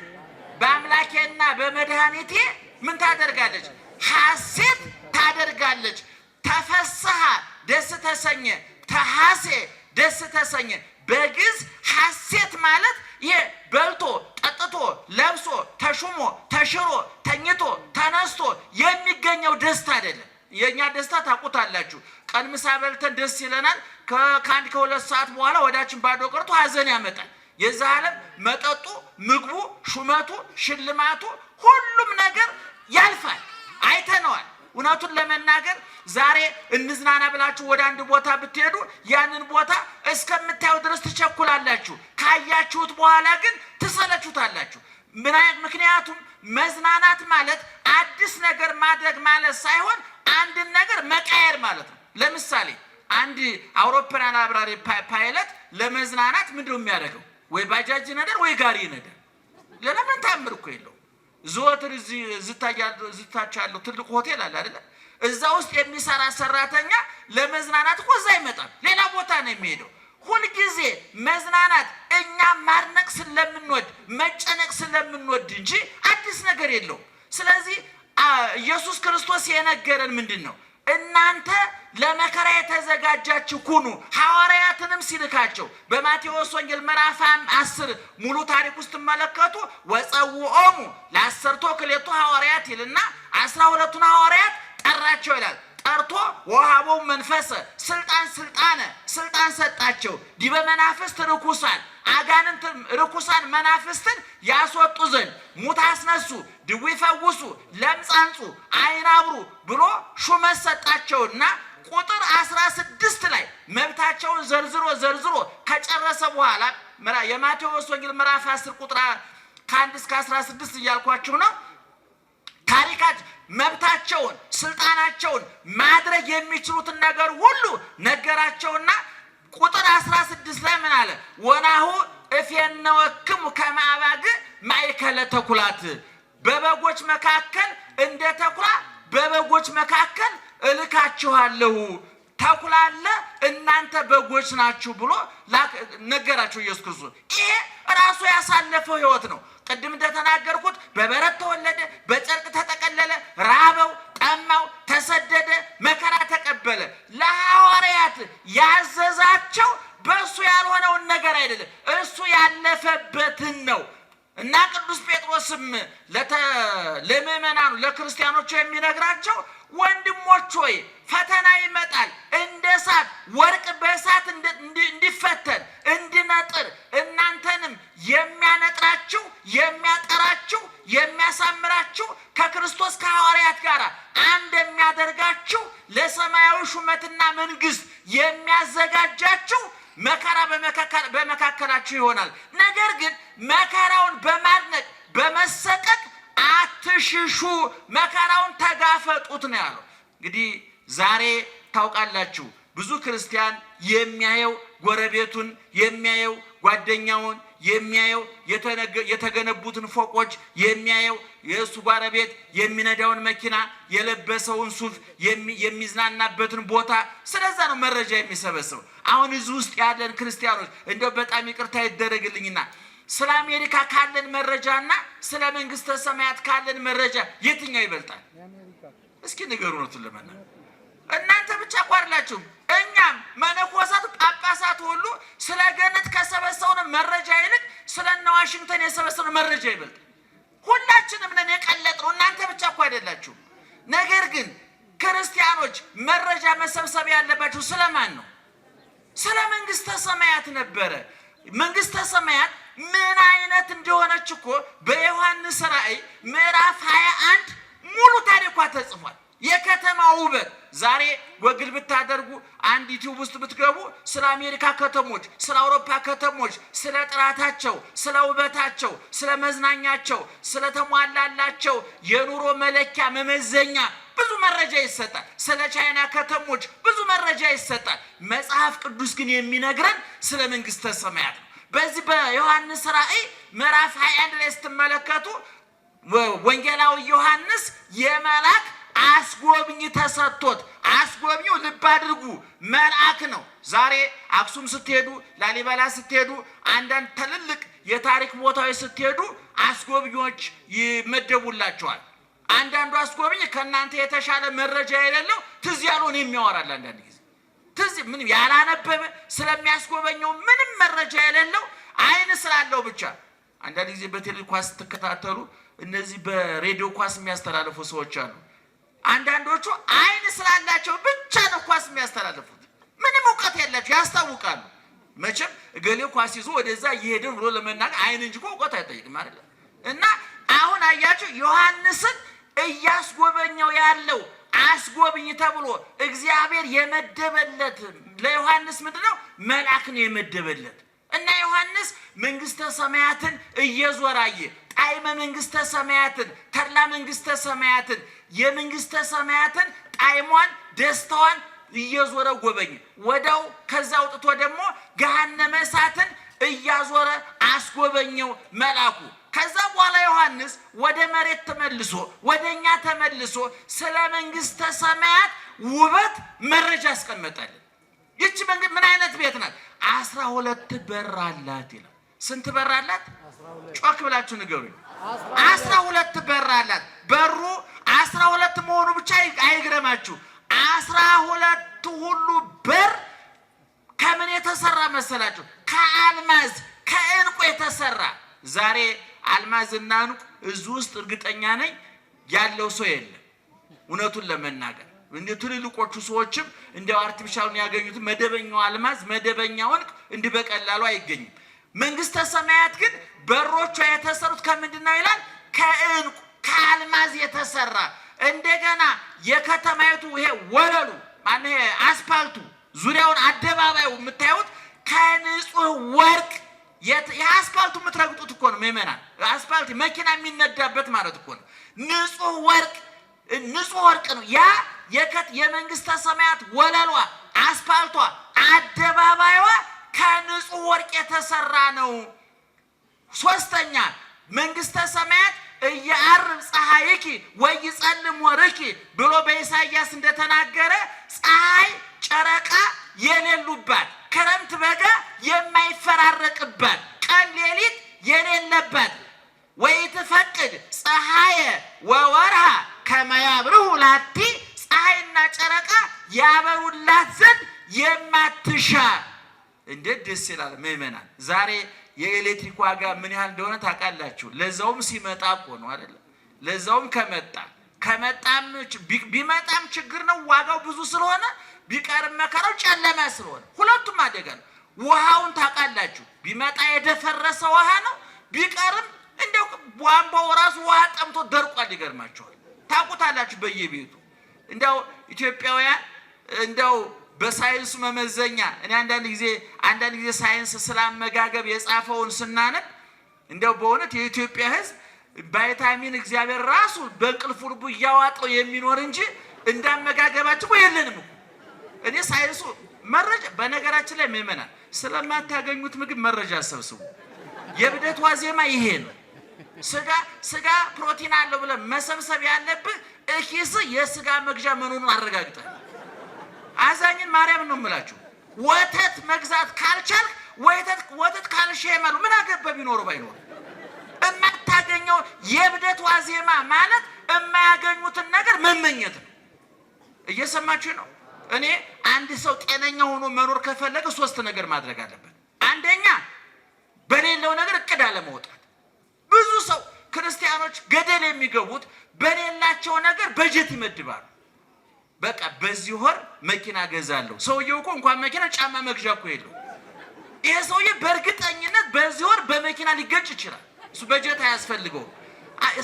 በአምላኬና በመድኃኒቴ ምን ታደርጋለች? ሐሴት ታደርጋለች። ተፈስሐ ደስ ተሰኘ፣ ተሐሴ ደስ ተሰኘ። በግዕዝ ሐሴት ማለት ይሄ በልቶ ጠጥቶ ለብሶ ተሹሞ ተሽሮ ተኝቶ ተነስቶ የሚገኘው ደስታ አይደለም። የኛ ደስታ ታውቁታላችሁ። ቀን ምሳ በልተን ደስ ይለናል። ከአንድ ከሁለት ሰዓት በኋላ ወዳችን ባዶ ቀርቶ ሐዘን ያመጣል። የዛ ዓለም መጠጡ፣ ምግቡ፣ ሹመቱ፣ ሽልማቱ ሁሉም ነገር ያልፋል። አይተነዋል። እውነቱን ለመናገር ዛሬ እንዝናና ብላችሁ ወደ አንድ ቦታ ብትሄዱ ያንን ቦታ እስከምታዩ ድረስ ትቸኩላላችሁ። ካያችሁት በኋላ ግን ትሰለቹታላችሁ። ምክንያቱም መዝናናት ማለት አዲስ ነገር ማድረግ ማለት ሳይሆን አንድን ነገር መቃየር ማለት ነው። ለምሳሌ አንድ አውሮፕላን አብራሪ ፓይለት ለመዝናናት ምንድነው የሚያደርገው? ወይ ባጃጅ ይነዳል ወይ ጋሪ ይነዳል። ሌላ ምን ታምር እኮ የለው። ዘወትር እዚህ ዝታች ያለው ትልቅ ሆቴል አለ አይደለ? እዛ ውስጥ የሚሰራ ሰራተኛ ለመዝናናት እኮ እዛ ይመጣል። ሌላ ቦታ ነው የሚሄደው። ሁልጊዜ መዝናናት እኛ ማድነቅ ስለምንወድ መጨነቅ ስለምንወድ እንጂ አዲስ ነገር የለው። ስለዚህ ኢየሱስ ክርስቶስ የነገረን ምንድን ነው? እናንተ ለመከራ የተዘጋጃችሁ ሁኑ። ሐዋርያትንም ሲልካቸው በማቴዎስ ወንጌል ምዕራፍ 10 ሙሉ ታሪክ ውስጥ ተመለከቱ። ወጸውዖሙ ለአሰርቶ ክሌቱ ሐዋርያት ይልና 12ቱን ሐዋርያት ጠራቸው ይላል። ጠርቶ ወሃቦሙ መንፈሰ ስልጣን ሰጣቸው ዲበ መናፍስት ርኩሳን አጋንንት ርኩሳን መናፍስትን ያስወጡ ዘንድ ሙት አስነሱ፣ ድውይ ፈውሱ፣ ለምጽ አንጹ፣ ዓይን አብሩ ብሎ ሹመት ሰጣቸውና ቁጥር 16 ላይ መብታቸውን ዘርዝሮ ከጨረሰ በኋላ የማቴዎስ ወንጌል ምዕራፍ 10 ቁጥር 1 እስከ 16 እያልኳችሁ ነው። ታሪካቸው መብታቸውን ስልጣናቸውን ማድረግ የሚችሉትን ነገር ሁሉ ነገራቸውና ቁጥር 16 ላይ ምን አለ? ወናሁ እፌነወክሙ ከመ አባግዕ ማእከለ ተኩላት፣ በበጎች መካከል እንደ ተኩላ በበጎች መካከል እልካችኋለሁ። ተኩላ አለ፣ እናንተ በጎች ናችሁ ብሎ ነገራቸው ኢየሱስ ክርስቶስ። ይሄ ራሱ ያሳለፈው ህይወት ነው። ቅድም እንደተናገርኩት በበረት ተወለደ፣ በጨርቅ ተጠቀለለ፣ ራበው፣ ጠማው፣ ተሰደደ፣ መከራ ተቀበለ። ለሐዋርያት ያዘዛቸው በእሱ ያልሆነውን ነገር አይደለም፣ እሱ ያለፈበትን ነው። እና ቅዱስ ጴጥሮስም ለምእመናኑ ለክርስቲያኖቹ የሚነግራቸው ወንድሞች ሆይ ፈተና ይመጣል፣ እንደ እሳት ወርቅ በእሳት እንዲፈተን እንዲነጥር እናንተንም የሚያነጥራችሁ የሚያጠራችሁ የሚያሳምራችሁ ከክርስቶስ ከሐዋርያት ጋር አንድ የሚያደርጋችሁ ለሰማያዊ ሹመትና መንግስት የሚያዘጋጃችሁ መከራ በመካከላችሁ ይሆናል። ነገር ግን መከራውን በማድነቅ በመሰቀቅ አትሽሹ፣ መከራውን ተጋፈጡት ነው ያለው። እንግዲህ ዛሬ ታውቃላችሁ ብዙ ክርስቲያን የሚያየው ጎረቤቱን፣ የሚያየው ጓደኛውን፣ የሚያየው የተገነቡትን ፎቆች፣ የሚያየው የእሱ ጎረቤት የሚነዳውን መኪና፣ የለበሰውን ሱፍ፣ የሚዝናናበትን ቦታ፣ ስለዛ ነው መረጃ የሚሰበስበው። አሁን እዚህ ውስጥ ያለን ክርስቲያኖች እንደው በጣም ይቅርታ ይደረግልኝና ስለ አሜሪካ ካለን መረጃና ስለ መንግስተ ሰማያት ካለን መረጃ የትኛው ይበልጣል? እስኪ ንገሩ ነው ትለመና። እናንተ ብቻ እኮ አይደላችሁም፣ እኛም መነኮሳት ጳጳሳት ሁሉ ስለ ገነት ከሰበሰብነው መረጃ ይልቅ ስለነ ዋሽንግተን የሰበሰብነው መረጃ ይበልጣል። ሁላችንም ነን የቀለጥነው፣ እናንተ ብቻ እኮ አይደላችሁም። ነገር ግን ክርስቲያኖች መረጃ መሰብሰብ ያለባችሁ ስለማን ነው? ስለ መንግስተ ሰማያት ነበረ። መንግስተ ሰማያት ምን አይነት እንደሆነች እኮ በዮሐንስ ራእይ ምዕራፍ 21 ሙሉ ታሪኳ ተጽፏል። የከተማ ውበት ዛሬ ጎግል ብታደርጉ አንድ ዩቲዩብ ውስጥ ብትገቡ ስለ አሜሪካ ከተሞች፣ ስለ አውሮፓ ከተሞች፣ ስለ ጥራታቸው፣ ስለ ውበታቸው፣ ስለ መዝናኛቸው፣ ስለ ተሟላላቸው የኑሮ መለኪያ መመዘኛ ብዙ መረጃ ይሰጣል። ስለ ቻይና ከተሞች ብዙ መረጃ ይሰጣል። መጽሐፍ ቅዱስ ግን የሚነግረን ስለ መንግስተ ሰማያት ነው። በዚህ በዮሐንስ ራእይ ምዕራፍ 21 ላይ ስትመለከቱ ወንጌላዊ ዮሐንስ የመልአክ አስጎብኝ ተሰጥቶት፣ አስጎብኚው ልብ አድርጉ መልአክ ነው። ዛሬ አክሱም ስትሄዱ፣ ላሊበላ ስትሄዱ፣ አንዳንድ ትልልቅ የታሪክ ቦታዎች ስትሄዱ አስጎብኚዎች ይመደቡላቸዋል። አንዳንዱ አስጎብኝ ከእናንተ የተሻለ መረጃ የሌለው ትዝ ያልሆነ የሚያወራል። አንዳንድ ጊዜ ትዝ ምንም ያላነበበ ስለሚያስጎበኘው ምንም መረጃ የሌለው አይን ስላለው ብቻ። አንዳንድ ጊዜ በቴሌቪዥን ኳስ ስትከታተሉ እነዚህ በሬዲዮ ኳስ የሚያስተላልፉ ሰዎች አሉ። አንዳንዶቹ አይን ስላላቸው ብቻ ነው ኳስ የሚያስተላልፉት። ምንም እውቀት የላቸው ያስታውቃሉ። መቼም እገሌ ኳስ ይዞ ወደዛ እየሄድን ብሎ ለመናገር አይን እንጂ እውቀት አይጠይቅም አይደል? እና አሁን አያችሁ ዮሐንስን እያስጎበኘው ያለው አስጎብኝ ተብሎ እግዚአብሔር የመደበለት ለዮሐንስ ምንድነው? መልአክ ነው የመደበለት። እና ዮሐንስ መንግስተ ሰማያትን እየዞራየ ጣዕመ መንግስተ ሰማያትን፣ ተድላ መንግስተ ሰማያትን፣ የመንግስተ ሰማያትን ጣዕሟን ደስታዋን እየዞረ ጎበኘ። ወዳው ከዛ አውጥቶ ደግሞ ገሃነመ እሳትን እያዞረ አስጎበኘው መልአኩ። ከዛ በኋላ ዮሐንስ ወደ መሬት ተመልሶ ወደኛ ተመልሶ ስለ መንግስተ ሰማያት ውበት መረጃ አስቀመጠልን። ይህች መንግስት ምን አይነት ቤት ናት? 12 በር አላት ይላል። ስንት በር አላት? ጮክ ብላችሁ ንገሩኝ። 12 በር አላት። በሩ 12 መሆኑ ብቻ አይግረማችሁ። 12 ሁሉ በር ከምን የተሰራ መሰላችሁ? ከአልማዝ ከዕንቁ የተሰራ። ዛሬ አልማዝና ዕንቁ እዚህ ውስጥ እርግጠኛ ነኝ ያለው ሰው የለም። እውነቱን ለመናገር እንደ ትልልቆቹ ሰዎችም እንደው አርቲፊሻሉን ያገኙት መደበኛው አልማዝ መደበኛው ዕንቁ እንዲህ በቀላሉ አይገኝም። መንግስተ ሰማያት ግን በሮቿ የተሰሩት ከምንድን ነው ይላል? ከዕንቁ ከአልማዝ የተሰራ። እንደገና የከተማይቱ ይሄ ወለሉ ማን ይሄ አስፓልቱ ዙሪያውን አደባባዩ የምታዩት ከንጹህ ወርቅ የአስፓልቱ የምትረግጡት እኮ ነው ምእመናን። አስፓልት መኪና የሚነዳበት ማለት እኮ ነው። ንጹህ ወርቅ ነው ያ የመንግስተ ሰማያት ወለሏ አስፓልቷ አደባባይዋ ከንጹህ ወርቅ የተሰራ ነው። ሶስተኛ መንግስተ ሰማያት እያርብ ፀሐይኪ ወይጸልም ወርቂ ብሎ በኢሳይያስ እንደተናገረ ፀሐይ ጨረቃ የሌሉባት ክረምት በጋ የማይፈራረቅባት ቀን ሌሊት የሌለባት ወይትፈቅድ ፀሐየ ወወርሃ ከመያብርሁ ላቲ ፀሐይና ጨረቃ ያበሩላት ዘንድ የማትሻ። እንዴት ደስ ይላል ምእመናን። ዛሬ የኤሌክትሪክ ዋጋ ምን ያህል እንደሆነ ታውቃላችሁ? ለዛውም ሲመጣ እኮ ነው አይደል? ለዛውም ከመጣም ቢመጣም ችግር ነው ዋጋው ብዙ ስለሆነ፣ ቢቀርም መከራው ጨለማ ስለሆነ ሁለቱም አደጋ ነው። ውሃውን ታውቃላችሁ? ቢመጣ የደፈረሰ ውሃ ነው፣ ቢቀርም እንደው ቧንቧው ራሱ ውሃ ጠምቶ ደርቋል። ይገርማችኋል። ታውቁታላችሁ በየቤቱ። እንደው ኢትዮጵያውያን እንደው በሳይንስ መመዘኛ እኔ አንዳንድ ጊዜ ሳይንስ ስላመጋገብ የጻፈውን ስናነብ እንደው በእውነት የኢትዮጵያ ሕዝብ ቫይታሚን እግዚአብሔር ራሱ በእንቅልፉ ልቡ እያዋጠው የሚኖር እንጂ እንዳመጋገባችሁ የለንም እኮ። እኔ ሳይንሱ መረጃ በነገራችን ላይ ምእመናን ስለማታገኙት ምግብ መረጃ ሰብስቡ። የብደት ዋዜማ ይሄ ነው። ስጋ ፕሮቲን አለው ብለን መሰብሰብ ያለብህ እኪስ የስጋ መግዣ መኖሩን አረጋግጠህ። አዛኝን ማርያም ነው የምላችሁ። ወተት መግዛት ካልቻልክ ወተት ካልሸመሉ ምን አገባ ቢኖር ባይኖር የማታገኘው የብደት ዋዜማ ማለት የማያገኙትን ነገር መመኘት ነው። እየሰማችሁ ነው? እኔ አንድ ሰው ጤነኛ ሆኖ መኖር ከፈለገ 3 ነገር ማድረግ አለበት። አንደኛ በሌለው ነገር እቅድ አለማውጣት። ብዙ ሰው ክርስቲያኖች ገደል የሚገቡት በሌላቸው ነገር በጀት ይመድባሉ። በቃ በዚህ ወር መኪና ገዛለሁ። ሰውየው እኮ እንኳን መኪና ጫማ መግዣ እኮ የለው። ይሄ ሰውዬ በእርግጠኝነት በዚህ ወር በመኪና ሊገጭ ይችላል። እሱ በጀት አያስፈልገው።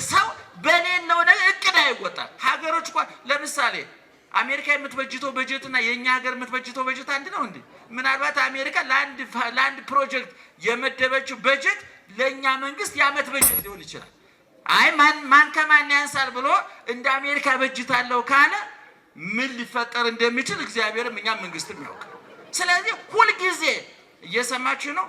ሰው በሌለው ነገር እቅድ አይወጣም። ሀገሮች እንኳን ለምሳሌ አሜሪካ የምትበጅተው በጀት እና የኛ ሀገር የምትበጅተው በጀት አንድ ነው እንዴ? ምናልባት አሜሪካ ለአንድ ፕሮጀክት የመደበችው በጀት ለኛ መንግስት የዓመት በጀት ሊሆን ይችላል። አይ ማን ከማን ያንሳል ብሎ እንደ አሜሪካ በጅታለው ካለ ምን ሊፈጠር እንደሚችል እግዚአብሔርም እኛም መንግስትም ያውቃል። ስለዚህ ሁልጊዜ እየሰማችሁ ነው፣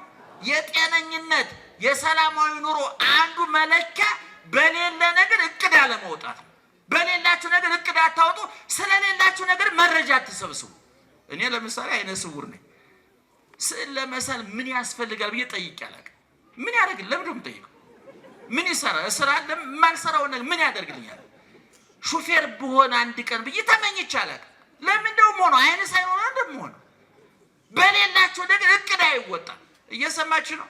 የጤነኝነት የሰላማዊ ኑሮ አንዱ መለኪያ በሌለ ነገር እቅድ አለማውጣት ነው። በሌላችሁ ነገር እቅድ አታውጡ። ስለሌላችሁ ነገር መረጃ አትሰብስቡ። እኔ ለምሳሌ አይነ ስውር ነኝ። ስዕል ለመሳል ምን ያስፈልጋል ብዬ ጠይቄ አላውቅም። ምን ያደርግልኝ? ለምን ነው የምጠይቀው? ምን ይሰራል? ስራል የማልሰራው ነገር ምን ያደርግልኛል? ሹፌር ብሆን አንድ ቀን ብዬ ተመኝቼ አላውቅም። ለምን ደሞ ሆኖ አይነ ሳይኖር ደሞ ሆኖ በሌላችሁ ነገር እቅድ አይወጣም። እየሰማችሁ ነው?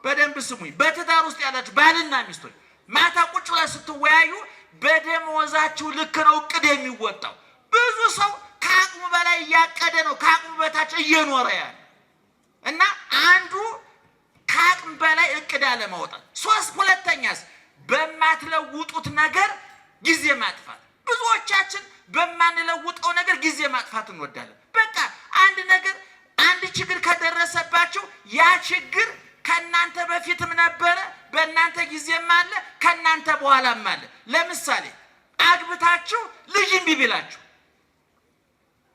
በደንብ ስሙኝ። በትዳር ውስጥ ያላችሁ ባልና ሚስቶች ማታ ቁጭ ብላ ስትወያዩ በደሞዛችሁ ልክ ነው እቅድ የሚወጣው። ብዙ ሰው ከአቅሙ በላይ እያቀደ ነው ከአቅሙ በታች እየኖረ ያለ እና አንዱ ከአቅም በላይ እቅድ አለማውጣት። ሁለተኛስ በማትለውጡት ነገር ጊዜ ማጥፋት። ብዙዎቻችን በማንለውጠው ነገር ጊዜ ማጥፋት እንወዳለን። በቃ አንድ ችግር ከደረሰባቸው ያ ችግር ከናንተ በፊትም ነበረ፣ በእናንተ ጊዜም አለ፣ ከናንተ በኋላም አለ። ለምሳሌ አግብታችሁ ልጅ እምቢ ቢላችሁ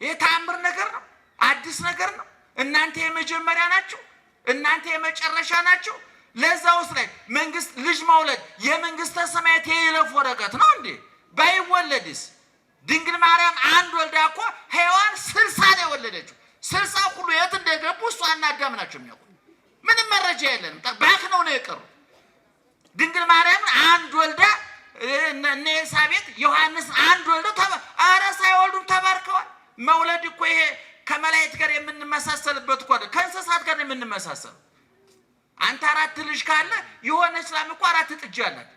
ይሄ ተአምር ነገር ነው፣ አዲስ ነገር ነው። እናንተ የመጀመሪያ ናችሁ፣ እናንተ የመጨረሻ ናችሁ። ለዛውስ ላይ መንግስት ልጅ መውለድ የመንግስተ ሰማያት የይለፍ ወረቀት ነው እንዴ? ባይወለድስ? ድንግል ማርያም አንድ ወልዳ እኮ ሔዋን 60 ነው የወለደችው። 60 ሁሉ የት እንደገቡ እሷና አዳም ናቸው የሚያውቁ። ምንም መረጃ የለንም። ባክነው ነው የቀሩ። ድንግል ማርያም አንድ ወልዳ እነ ኤልሳቤጥ ዮሐንስ አንድ ወልደው ኧረ ሳይወልዱም ተባርከዋል። መውለድ እኮ ይሄ ከመላእክት ጋር የምንመሳሰልበት እኮ አይደል፣ ከእንስሳት ጋር የምንመሳሰለው። አንተ 4 ልጅ ካለ የሆነች ላም እኮ 4 ጥጃ አላት።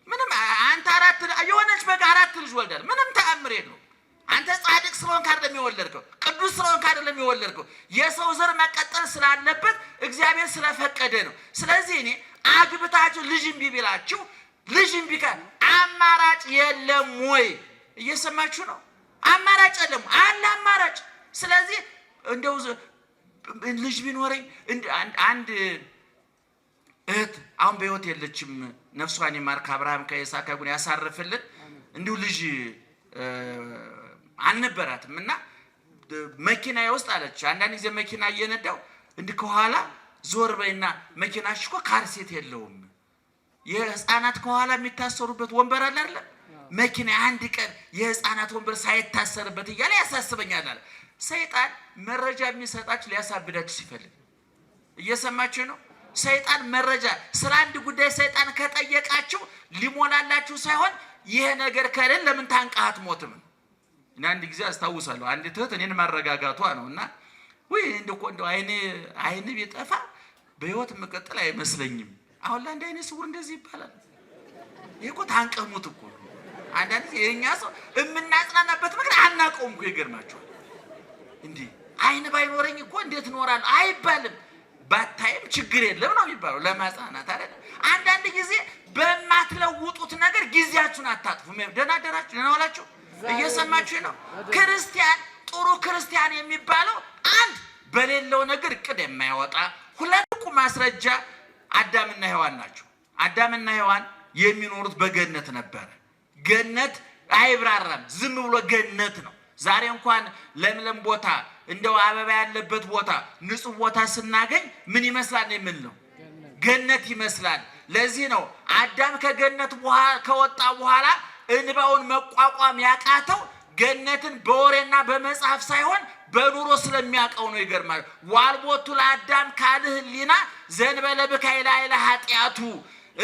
ምንም አንተ 4 የሆነች በግ 4 ልጅ ወልዳል። ምንም ተአምር የለውም። አንተ ጻድቅ ስለሆንክ አይደለም የወለድከው፣ ቅዱስ ስለሆንክ አይደለም የወለድከው። የሰው ዘር መቀጠል ስላለበት እግዚአብሔር ስለፈቀደ ነው። ስለዚህ እኔ አግብታችሁ ልጅ እምቢ ቢላችሁ ልጅ እምቢ ካለ አማራጭ የለም ወይ? እየሰማችሁ ነው? አማራጭ የለም አለ አማራጭ። ስለዚህ እንደው ልጅ ቢኖረኝ አንድ እህት አሁን በሕይወት የለችም፣ ነፍሷን ይማር፣ ከአብርሃም ከይስሐቅ ከይሁዳ ያሳርፍልን። እንዲሁ ልጅ አልነበራትም እና መኪና ውስጥ አለች። አንዳንድ ጊዜ መኪና እየነዳው እንዲህ ከኋላ ዞር በይና መኪናሽ እኮ ካርሴት የለውም፣ የህፃናት ከኋላ የሚታሰሩበት ወንበር አለ አይደል? መኪና አንድ ቀን የህፃናት ወንበር ሳይታሰርበት እያለ ያሳስበኛል አለ። ሰይጣን መረጃ የሚሰጣችሁ ሊያሳብዳችሁ ሲፈልግ፣ እየሰማችሁ ነው? ሰይጣን መረጃ ስለ አንድ ጉዳይ ሰይጣን ከጠየቃችሁ ሊሞላላችሁ ሳይሆን ይሄ ነገር ከሌለ ለምን ታንቃት ሞትም። እና አንድ ጊዜ አስታውሳለሁ አንዲት እህት እኔን ማረጋጋቷ ነውና ወይ እንደው አይኔ ቢጠፋ በህይወት መቀጠል አይመስለኝም። አሁን ለአንድ አይኔ ስውር እንደዚህ ይባላል። ይሄ እኮ ታንቀሙት እኮ አንዳንድ የኛ ሰው የምናጽናናበት ምክንያት አናውቀውም እኮ ይገርማችኋል። እንዴ አይን ባይኖረኝ እኮ እንዴት እኖራለሁ አይባልም። ባታይም ችግር የለም ነው የሚባለው ለማጽናናት አይደል? አንዳንድ ጊዜ በማትለውጡት ነገር ጊዜያችሁን አታጥፉ። ደህና አደራችሁ፣ ደህና ዋላችሁ። እየሰማችሁ ነው? ክርስቲያን ጥሩ ክርስቲያን የሚባለው አንድ በሌለው ነገር እቅድ የማይወጣ፣ ሁለቱ ማስረጃ አዳምና ሔዋን ናቸው። አዳምና ሔዋን የሚኖሩት በገነት ነበረ። ገነት አይብራራም፣ ዝም ብሎ ገነት ነው። ዛሬ እንኳን ለምለም ቦታ እንደው አበባ ያለበት ቦታ ንጹህ ቦታ ስናገኝ ምን ይመስላል የምንለው? ገነት ይመስላል። ለዚህ ነው አዳም ከገነት ከወጣ በኋላ እንባውን መቋቋም ያቃተው ገነትን በወሬና በመጽሐፍ ሳይሆን በኑሮ ስለሚያውቀው ነው። ይገርማል። ዋልቦቱ ለአዳም ካልህ ህሊና ዘንበለ ብካይላ ኢላ ኃጢአቱ።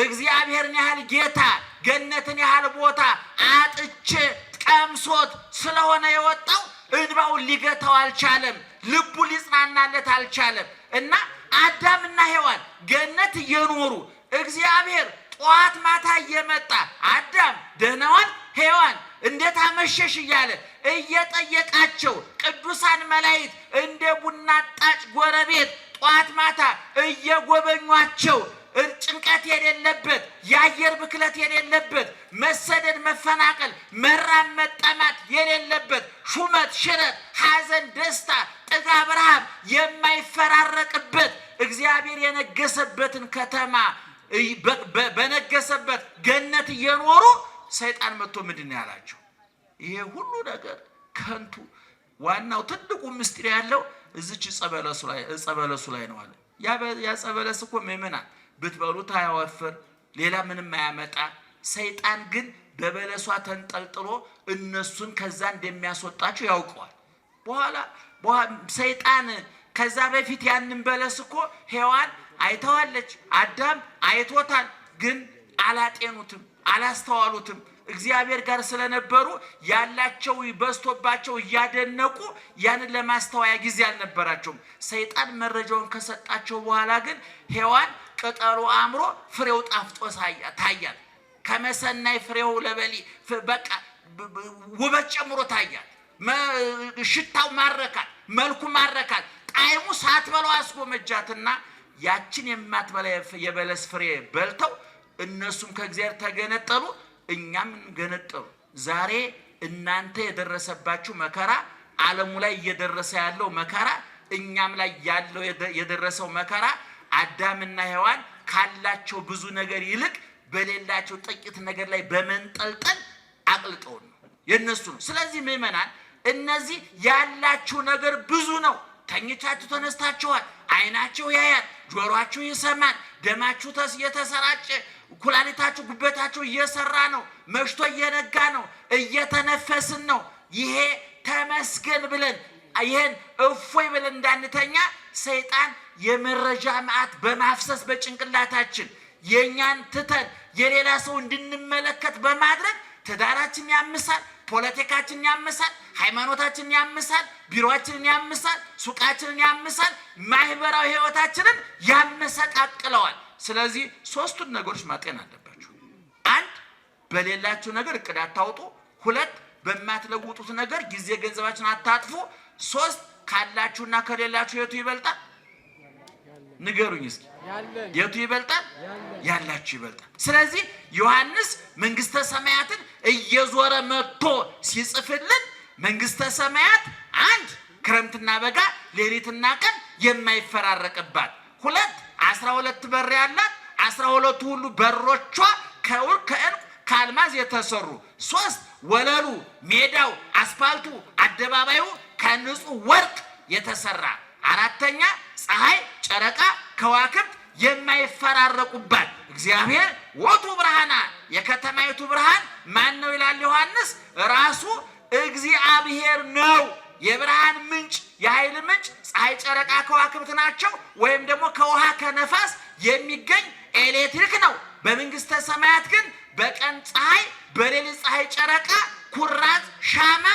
እግዚአብሔርን ያህል ጌታ ገነትን ያህል ቦታ አጥቼ ቀምሶት ስለሆነ የወጣው እንባውን ሊገታው አልቻለም። ልቡ ሊጽናናለት አልቻለም። እና አዳምና ሔዋን ገነት እየኖሩ እግዚአብሔር ጠዋት ማታ እየመጣ አዳም ደህና ዋል፣ ሔዋን እንዴት አመሸሽ እያለ እየጠየቃቸው ቅዱሳን መላእክት እንደ ቡና ጣጭ ጎረቤት ጠዋት ማታ እየጎበኟቸው ጭንቀት የሌለበት የአየር ብክለት የሌለበት መሰደድ መፈናቀል መራብ መጠማት የሌለበት ሹመት ሽረት ሐዘን ደስታ ጥጋብ ረሃብ የማይፈራረቅበት እግዚአብሔር የነገሰበትን ከተማ በነገሰበት ገነት እየኖሩ ሰይጣን መጥቶ ምንድን ነው ያላቸው? ይሄ ሁሉ ነገር ከንቱ፣ ዋናው ትልቁ ምስጢር ያለው እዚች ጸበለሱ ላይ ነው አለ። ያ ጸበለስ እኮ ምእመናን ብትበሉት አያወፍር፣ ሌላ ምንም አያመጣ። ሰይጣን ግን በበለሷ ተንጠልጥሎ እነሱን ከዛ እንደሚያስወጣቸው ያውቀዋል። በኋላ ሰይጣን ከዛ በፊት ያንን በለስ እኮ ሔዋን አይተዋለች፣ አዳም አይቶታል። ግን አላጤኑትም፣ አላስተዋሉትም። እግዚአብሔር ጋር ስለነበሩ ያላቸው በስቶባቸው እያደነቁ ያንን ለማስተዋያ ጊዜ አልነበራቸውም። ሰይጣን መረጃውን ከሰጣቸው በኋላ ግን ሔዋን ቅጠሉ አምሮ ፍሬው ጣፍጦ ታያል። ከመሰናይ ፍሬው ለበሊ በቃ ውበት ጨምሮ ታያል። ሽታው ማረካል፣ መልኩ ማረካል። ጣዕሙ ሳትበላው አስጎመጃትና ያችን የማትበላ የበለስ ፍሬ በልተው እነሱም ከእግዚአብሔር ተገነጠሉ፣ እኛም ገነጠሉ። ዛሬ እናንተ የደረሰባችሁ መከራ፣ ዓለሙ ላይ እየደረሰ ያለው መከራ፣ እኛም ላይ ያለው የደረሰው መከራ አዳምና ሔዋን ካላቸው ብዙ ነገር ይልቅ በሌላቸው ጥቂት ነገር ላይ በመንጠልጠል አቅልጠው ነው የነሱ ነው። ስለዚህ ምእመናን እነዚህ ያላችሁ ነገር ብዙ ነው። ተኝታችሁ ተነስታችኋል። አይናቸው ያያል፣ ጆሮአችሁ ይሰማል፣ ደማችሁ እየተሰራጨ ኩላሊታችሁ ጉበታችሁ እየሰራ ነው። መሽቶ እየነጋ ነው። እየተነፈስን ነው። ይሄ ተመስገን ብለን ይሄን እፎይ ብለን እንዳንተኛ ሰይጣን የመረጃ መዓት በማፍሰስ በጭንቅላታችን የኛን ትተን የሌላ ሰው እንድንመለከት በማድረግ ትዳራችን ያምሳል፣ ፖለቲካችን ያምሳል፣ ሃይማኖታችን ያምሳል፣ ቢሮአችንን ያምሳል፣ ሱቃችንን ያምሳል፣ ማህበራዊ ህይወታችንን ያመሰቃቅለዋል። ስለዚህ ሶስቱን ነገሮች ማጤን አለባችሁ። አንድ በሌላችሁ ነገር እቅድ አታውጡ። ሁለት በማትለውጡት ነገር ጊዜ ገንዘባችን አታጥፉ። ሶስት ካላችሁና ከሌላችሁ የቱ ይበልጣል? ንገሩኝ እስኪ። የቱ ይበልጣል? ያላችሁ ይበልጣል። ስለዚህ ዮሐንስ መንግስተ ሰማያትን እየዞረ መጥቶ ሲጽፍልን መንግስተ ሰማያት አንድ ክረምትና በጋ ሌሊትና ቀን የማይፈራረቅባት፣ ሁለት 12 በር ያላት 12ቱ ሁሉ በሮቿ ከዕንቁ ከአልማዝ የተሰሩ፣ ሶስት ወለሉ ሜዳው አስፋልቱ አደባባዩ ከንጹህ ወርቅ የተሰራ፣ አራተኛ ፀሐይ ጨረቃ ከዋክብት የማይፈራረቁባት እግዚአብሔር ወቱ ብርሃና የከተማይቱ ብርሃን ማን ነው ይላል ዮሐንስ? ራሱ እግዚአብሔር ነው። የብርሃን ምንጭ የኃይል ምንጭ ፀሐይ ጨረቃ ከዋክብት ናቸው። ወይም ደግሞ ከውሃ ከነፋስ የሚገኝ ኤሌክትሪክ ነው። በመንግስተ ሰማያት ግን በቀን ፀሐይ በሌሊት ፀሐይ ጨረቃ ኩራዝ ሻማ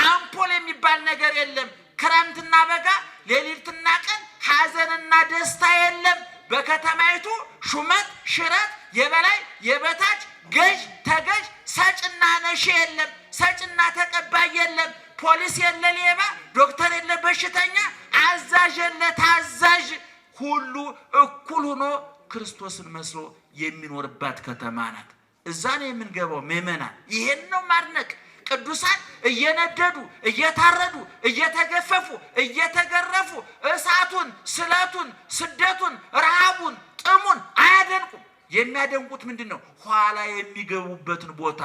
አምፖል የሚባል ነገር የለም። ክረምትና በጋ ሌሊትና ቀን ሐዘንና ደስታ የለም። በከተማይቱ ሹመት ሽረት የበላይ የበታች ገዥ ተገዥ ሰጭና ነሽ የለም። ሰጭና ተቀባይ የለም። ፖሊስ የለ ሌባ፣ ዶክተር የለ በሽተኛ፣ አዛዥ የለ ታዛዥ፣ ሁሉ እኩል ሆኖ ክርስቶስን መስሎ የሚኖርባት ከተማ ናት። እዛ ነው የምንገባው ምእመናን። ይሄን ነው ማድነቅ። ቅዱሳን እየነደዱ እየታረዱ እየተገፈፉ እየተገረፉ እሳቱን ስለቱን ስደቱን ረሃቡን ጥሙን አያደንቁም። የሚያደንቁት ምንድን ነው? ኋላ የሚገቡበትን ቦታ።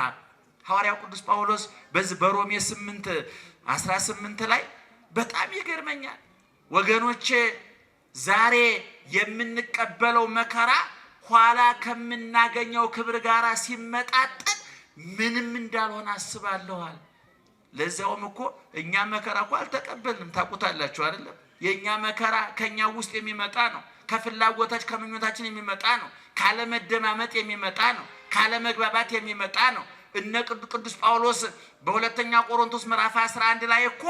ሐዋርያው ቅዱስ ጳውሎስ በዚህ በሮሜ 8:18 ላይ በጣም ይገርመኛል። ወገኖቼ ዛሬ የምንቀበለው መከራ ኋላ ከምናገኘው ክብር ጋር ሲመጣጠን ምንም እንዳልሆነ አስባለኋል። ለዚያውም እኮ እኛ መከራ እኮ አልተቀበልንም። ታውቁታላችሁ አይደለም? የእኛ መከራ ከኛ ውስጥ የሚመጣ ነው። ከፍላጎታች ከምኞታችን የሚመጣ ነው። ካለመደማመጥ የሚመጣ ነው። ካለመግባባት የሚመጣ ነው። እነ ቅዱስ ጳውሎስ በሁለተኛ ቆሮንቶስ ምዕራፍ 11 ላይ እኮ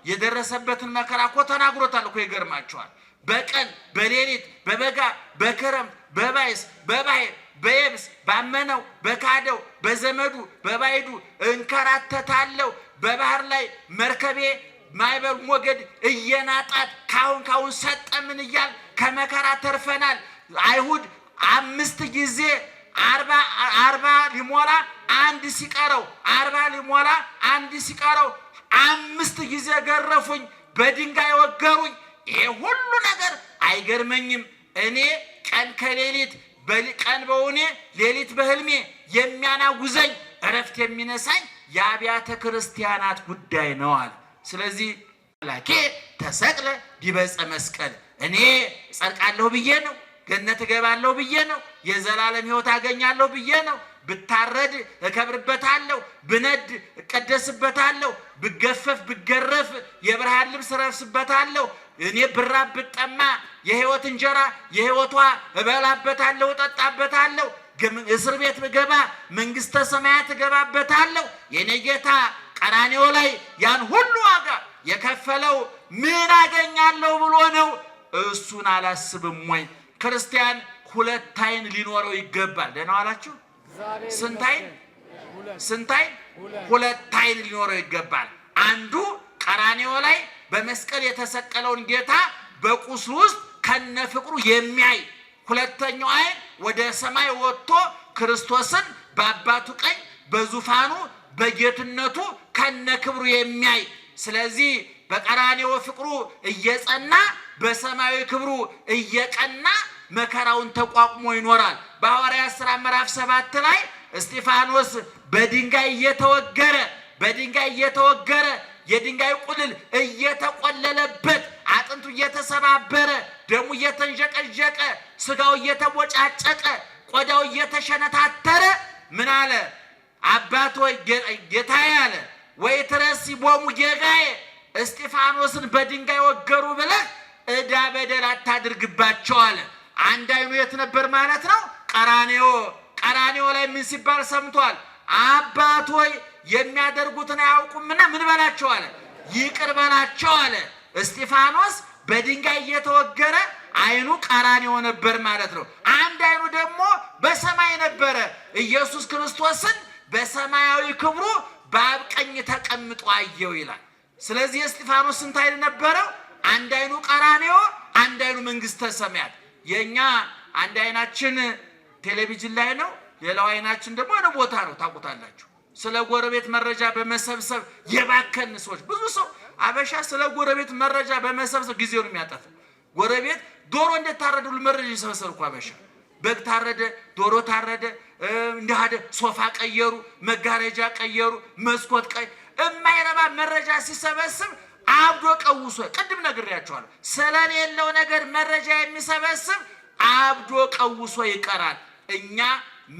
የደረሰበትን መከራ እኮ ተናግሮታል እኮ። ይገርማቸዋል። በቀን በሌሊት በበጋ በክረምት በባይስ በባህር በየብስ ባመነው በካደው በዘመዱ በባይዱ እንከራተታለሁ። በባህር ላይ መርከቤ ማይበል ሞገድ እየናጣት ካሁን ሰጠምን እያል ከመከራ ተርፈናል። አይሁድ 5 ጊዜ 40 ሊሞላ አንድ ሲቀረው 40 ሊሞላ አንድ ሲቀረው 5 ጊዜ ገረፉኝ፣ በድንጋይ ወገሩኝ። ይሄ ሁሉ ነገር አይገርመኝም? እኔ ቀን ከሌሊት ቀን በውኔ ሌሊት በህልሜ የሚያናጉዘኝ እረፍት የሚነሳኝ የአብያተ ክርስቲያናት ጉዳይ ነው አለ። ስለዚህ ላኬ ተሰቅለ ዲበፀ መስቀል፣ እኔ ጸድቃለሁ ብዬ ነው፣ ገነት እገባለሁ ብዬ ነው፣ የዘላለም ሕይወት አገኛለሁ ብዬ ነው። ብታረድ እከብርበታለሁ፣ ብነድ እቀደስበታለሁ፣ ብገፈፍ ብገረፍ የብርሃን ልብስ እለብስበታለሁ። እኔ ብራብ ብጠማ የሕይወት እንጀራ የሕይወቷ እበላበታለሁ፣ እጠጣበታለሁ። እስር ቤት ብገባ መንግስተ ሰማያት እገባበታለሁ። የኔ ጌታ ቀራንዮ ላይ ያን ሁሉ ዋጋ የከፈለው ምን አገኛለሁ ብሎ ነው? እሱን አላስብም ወይ? ክርስቲያን 2 ዓይን ሊኖረው ይገባል። ደህና ዋላችሁ? ስንት ዓይን? 2 ዓይን ሊኖረው ይገባል። አንዱ ቀራንዮ ላይ በመስቀል የተሰቀለውን ጌታ በቁስሉ ውስጥ ከነፍቅሩ የሚያይ፣ ሁለተኛው ዓይን ወደ ሰማይ ወጥቶ ክርስቶስን በአባቱ ቀኝ በዙፋኑ በጌትነቱ ከነክብሩ የሚያይ። ስለዚህ በቀራንዮ ፍቅሩ እየጸና በሰማያዊ ክብሩ እየቀና መከራውን ተቋቁሞ ይኖራል። በሐዋርያት ሥራ ምዕራፍ 7 ላይ እስጢፋኖስ በድንጋይ እየተወገረ የድንጋይ ቁልል እየተቆለለበት አጥንቱ እየተሰባበረ ደሙ እየተንዠቀዠቀ ስጋው እየተቦጫጨቀ ቆዳው እየተሸነታተረ ምን አለ? አባት ሆይ ጌታዬ አለ ወይ ትረሲ ቦሙ ጌጋዬ እስጢፋኖስን በድንጋይ ወገሩ ብለህ ዕዳ በደል አታድርግባቸው አለ። አንድ አይኑ የት ነበር ማለት ነው? ቀራንዮ። ቀራንዮ ላይ ምን ሲባል ሰምቷል? አባት ሆይ የሚያደርጉትን አያውቁምና ምን በላቸው አለ? ይቅር በላቸው አለ። እስጢፋኖስ በድንጋይ እየተወገረ አይኑ ቀራንዮ ነበር ማለት ነው። አንድ አይኑ ደግሞ በሰማይ ነበረ። ኢየሱስ ክርስቶስን በሰማያዊ ክብሩ በአብ ቀኝ ተቀምጦ አየው ይላል። ስለዚህ እስጢፋኖስ ስንት አይን ነበረው? አንድ አይኑ ቀራንዮ፣ አንድ አይኑ መንግስተ ሰማያት። የኛ አንድ አይናችን ቴሌቪዥን ላይ ነው፣ ሌላው አይናችን ደግሞ የሆነ ቦታ ነው። ታውቁታላችሁ። ስለ ጎረቤት መረጃ በመሰብሰብ የባከን ሰዎች ብዙ ሰው አበሻ ስለ ጎረቤት መረጃ በመሰብሰብ ጊዜውን የሚያጠፋ ጎረቤት ዶሮ እንደታረደ ሁሉ መረጃ ይሰበሰብ እኮ አበሻ። በግ ታረደ፣ ዶሮ ታረደ፣ እንደሃደ ሶፋ ቀየሩ፣ መጋረጃ ቀየሩ፣ መስኮት የማይረባ መረጃ ሲሰበስብ አብዶ ቀውሶ ቅድም ነግሬያቸዋለሁ። ስለሌለው ነገር መረጃ የሚሰበስብ አብዶ ቀውሶ ይቀራል። እኛ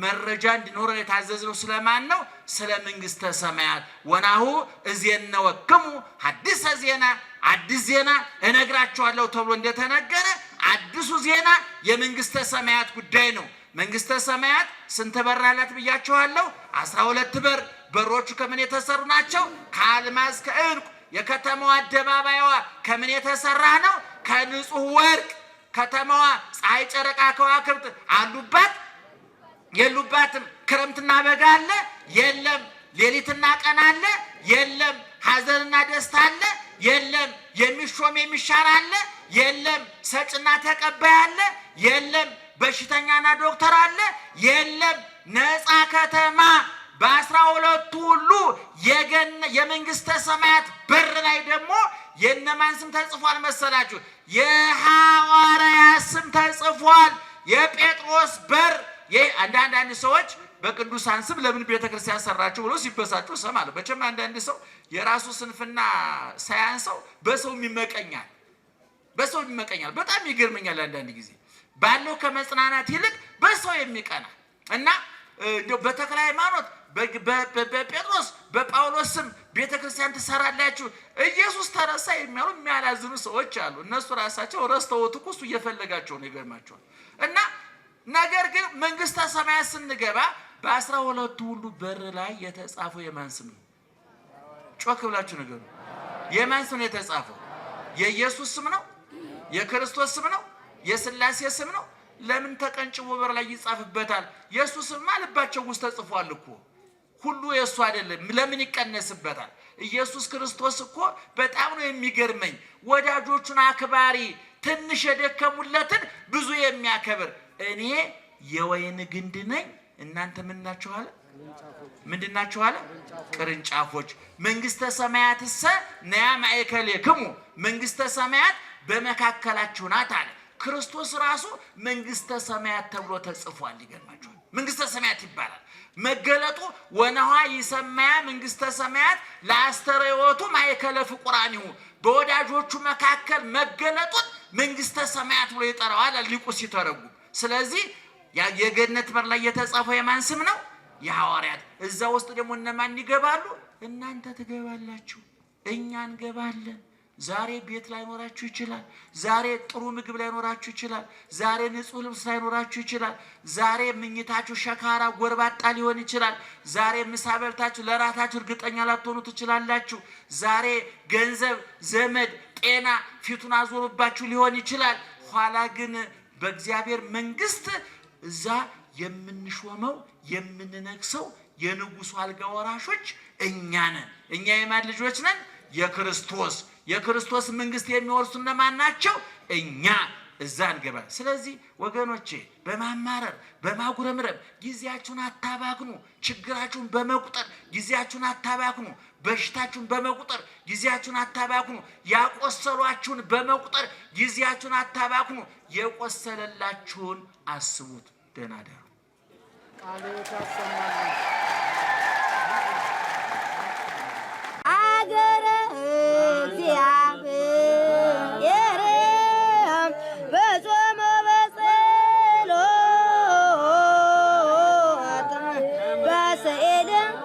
መረጃ እንዲኖረን የታዘዝነው ስለማን ነው? ስለ መንግስተ ሰማያት። ወናሁ እዜነወክሙ ሐዲሰ ዜና፣ አዲስ ዜና እነግራቸዋለሁ ተብሎ እንደተነገረ አዲሱ ዜና የመንግስተ ሰማያት ጉዳይ ነው። መንግስተ ሰማያት ስንት በር አላት ብያቸዋለሁ? 12 በር። በሮቹ ከምን የተሰሩ ናቸው? ከአልማዝ ከዕንቁ። የከተማዋ አደባባይዋ ከምን የተሰራ ነው? ከንጹህ ወርቅ። ከተማዋ ፀሐይ፣ ጨረቃ፣ ከዋክብት አሉባት የሉባትም? ክረምትና በጋ አለ የለም? ሌሊትና ቀን አለ የለም? ሐዘንና ደስታ አለ የለም? የሚሾም የሚሻር አለ የለም? ሰጭና ተቀባይ አለ የለም? በሽተኛና ዶክተር አለ የለም? ነፃ ከተማ በ12 ሁሉ የመንግስተ ሰማያት በር ላይ ደግሞ የነማን ስም ተጽፏል መሰላችሁ? የሐዋርያት ስም ተጽፏል። የጴጥሮስ በር። አንዳንድ ሰዎች በቅዱሳን ስም ለምን ቤተክርስቲያን ሰራችሁ ብሎ ሲበሳጩ እሰማለሁ። መቼም አንዳንድ ሰው የራሱ ስንፍና ሳያንሰው በሰው ይመቀኛል። በጣም ይገርመኛል። አንዳንድ ጊዜ ባለው ከመጽናናት ይልቅ በሰው የሚቀና እና በተክለ ሃይማኖት በጴጥሮስ በጳውሎስ ስም ቤተክርስቲያን ትሰራላችሁ ኢየሱስ ተረሳ የሚያሉ የሚያላዝኑ ሰዎች አሉ። እነሱ ራሳቸው ረስተውት እኮ እሱ እየፈለጋቸው ነው። ይገርማቸዋል። እና ነገር ግን መንግስተ ሰማያት ስንገባ በ12 ሁሉ በር ላይ የተጻፈው የማን ስም ነው? ጮክ ብላችሁ ነገሩ። የማን ስም ነው የተጻፈው? የኢየሱስ ስም ነው? የክርስቶስ ስም ነው? የሥላሴ ስም ነው? ለምን ተቀንጭቦ በር ላይ ይጻፍበታል? የሱ ስም ልባቸው ውስጥ ተጽፏል እኮ። ሁሉ የሱ አይደለም። ለምን ይቀነስበታል? ኢየሱስ ክርስቶስ እኮ በጣም ነው የሚገርመኝ። ወዳጆቹን አክባሪ፣ ትንሽ የደከሙለትን ብዙ የሚያከብር። እኔ የወይን ግንድ ነኝ፣ እናንተ ምን ናችሁ አለ? ምንድን ናችሁ አለ? ቅርንጫፎች። መንግስተ ሰማያትሰ ነያ ማእከሌክሙ፣ መንግስተ ሰማያት በመካከላችሁ ናት አለ። ክርስቶስ ራሱ መንግስተ ሰማያት ተብሎ ተጽፏል። ይገርማችኋል። መንግስተ ሰማያት ይባላል። መገለጡ ወነኋ ይሰማያ መንግስተ ሰማያት ለአስተርእዮቱ ማእከለ ፍቁራኒሁ፣ በወዳጆቹ መካከል መገለጡን መንግስተ ሰማያት ብሎ ይጠራዋል ሊቁ ሲተረጉም። ስለዚህ የገነት በር ላይ የተጻፈው የማን ስም ነው? የሐዋርያት። እዛ ውስጥ ደግሞ እነማን ይገባሉ? እናንተ ትገባላችሁ፣ እኛ እንገባለን። ዛሬ ቤት ላይኖራችሁ ይችላል። ዛሬ ጥሩ ምግብ ላይኖራችሁ ይችላል። ዛሬ ንጹህ ልብስ ላይኖራችሁ ይችላል። ዛሬ ምኝታችሁ ሸካራ ጎርባጣ ሊሆን ይችላል። ዛሬ ምሳ በልታችሁ ለራታችሁ እርግጠኛ ላትሆኑ ትችላላችሁ። ዛሬ ገንዘብ፣ ዘመድ፣ ጤና ፊቱን አዞሩባችሁ ሊሆን ይችላል። ኋላ ግን በእግዚአብሔር መንግስት እዛ የምንሾመው የምንነግሰው የንጉሱ አልጋ ወራሾች እኛ ነን። እኛ የማን ልጆች ነን? የክርስቶስ። የክርስቶስ መንግስት የሚወርሱ እነማን ናቸው? እኛ። እዛ እንገባል። ስለዚህ ወገኖቼ በማማረር በማጉረምረም ጊዜያችሁን አታባክኑ። ችግራችሁን በመቁጠር ጊዜያችሁን አታባክኑ። በሽታችሁን በመቁጠር ጊዜያችሁን አታባክኑ። ያቆሰሏችሁን በመቁጠር ጊዜያችሁን አታባክኑ። የቆሰለላችሁን አስቡት። ደህና ደሩ። ቃል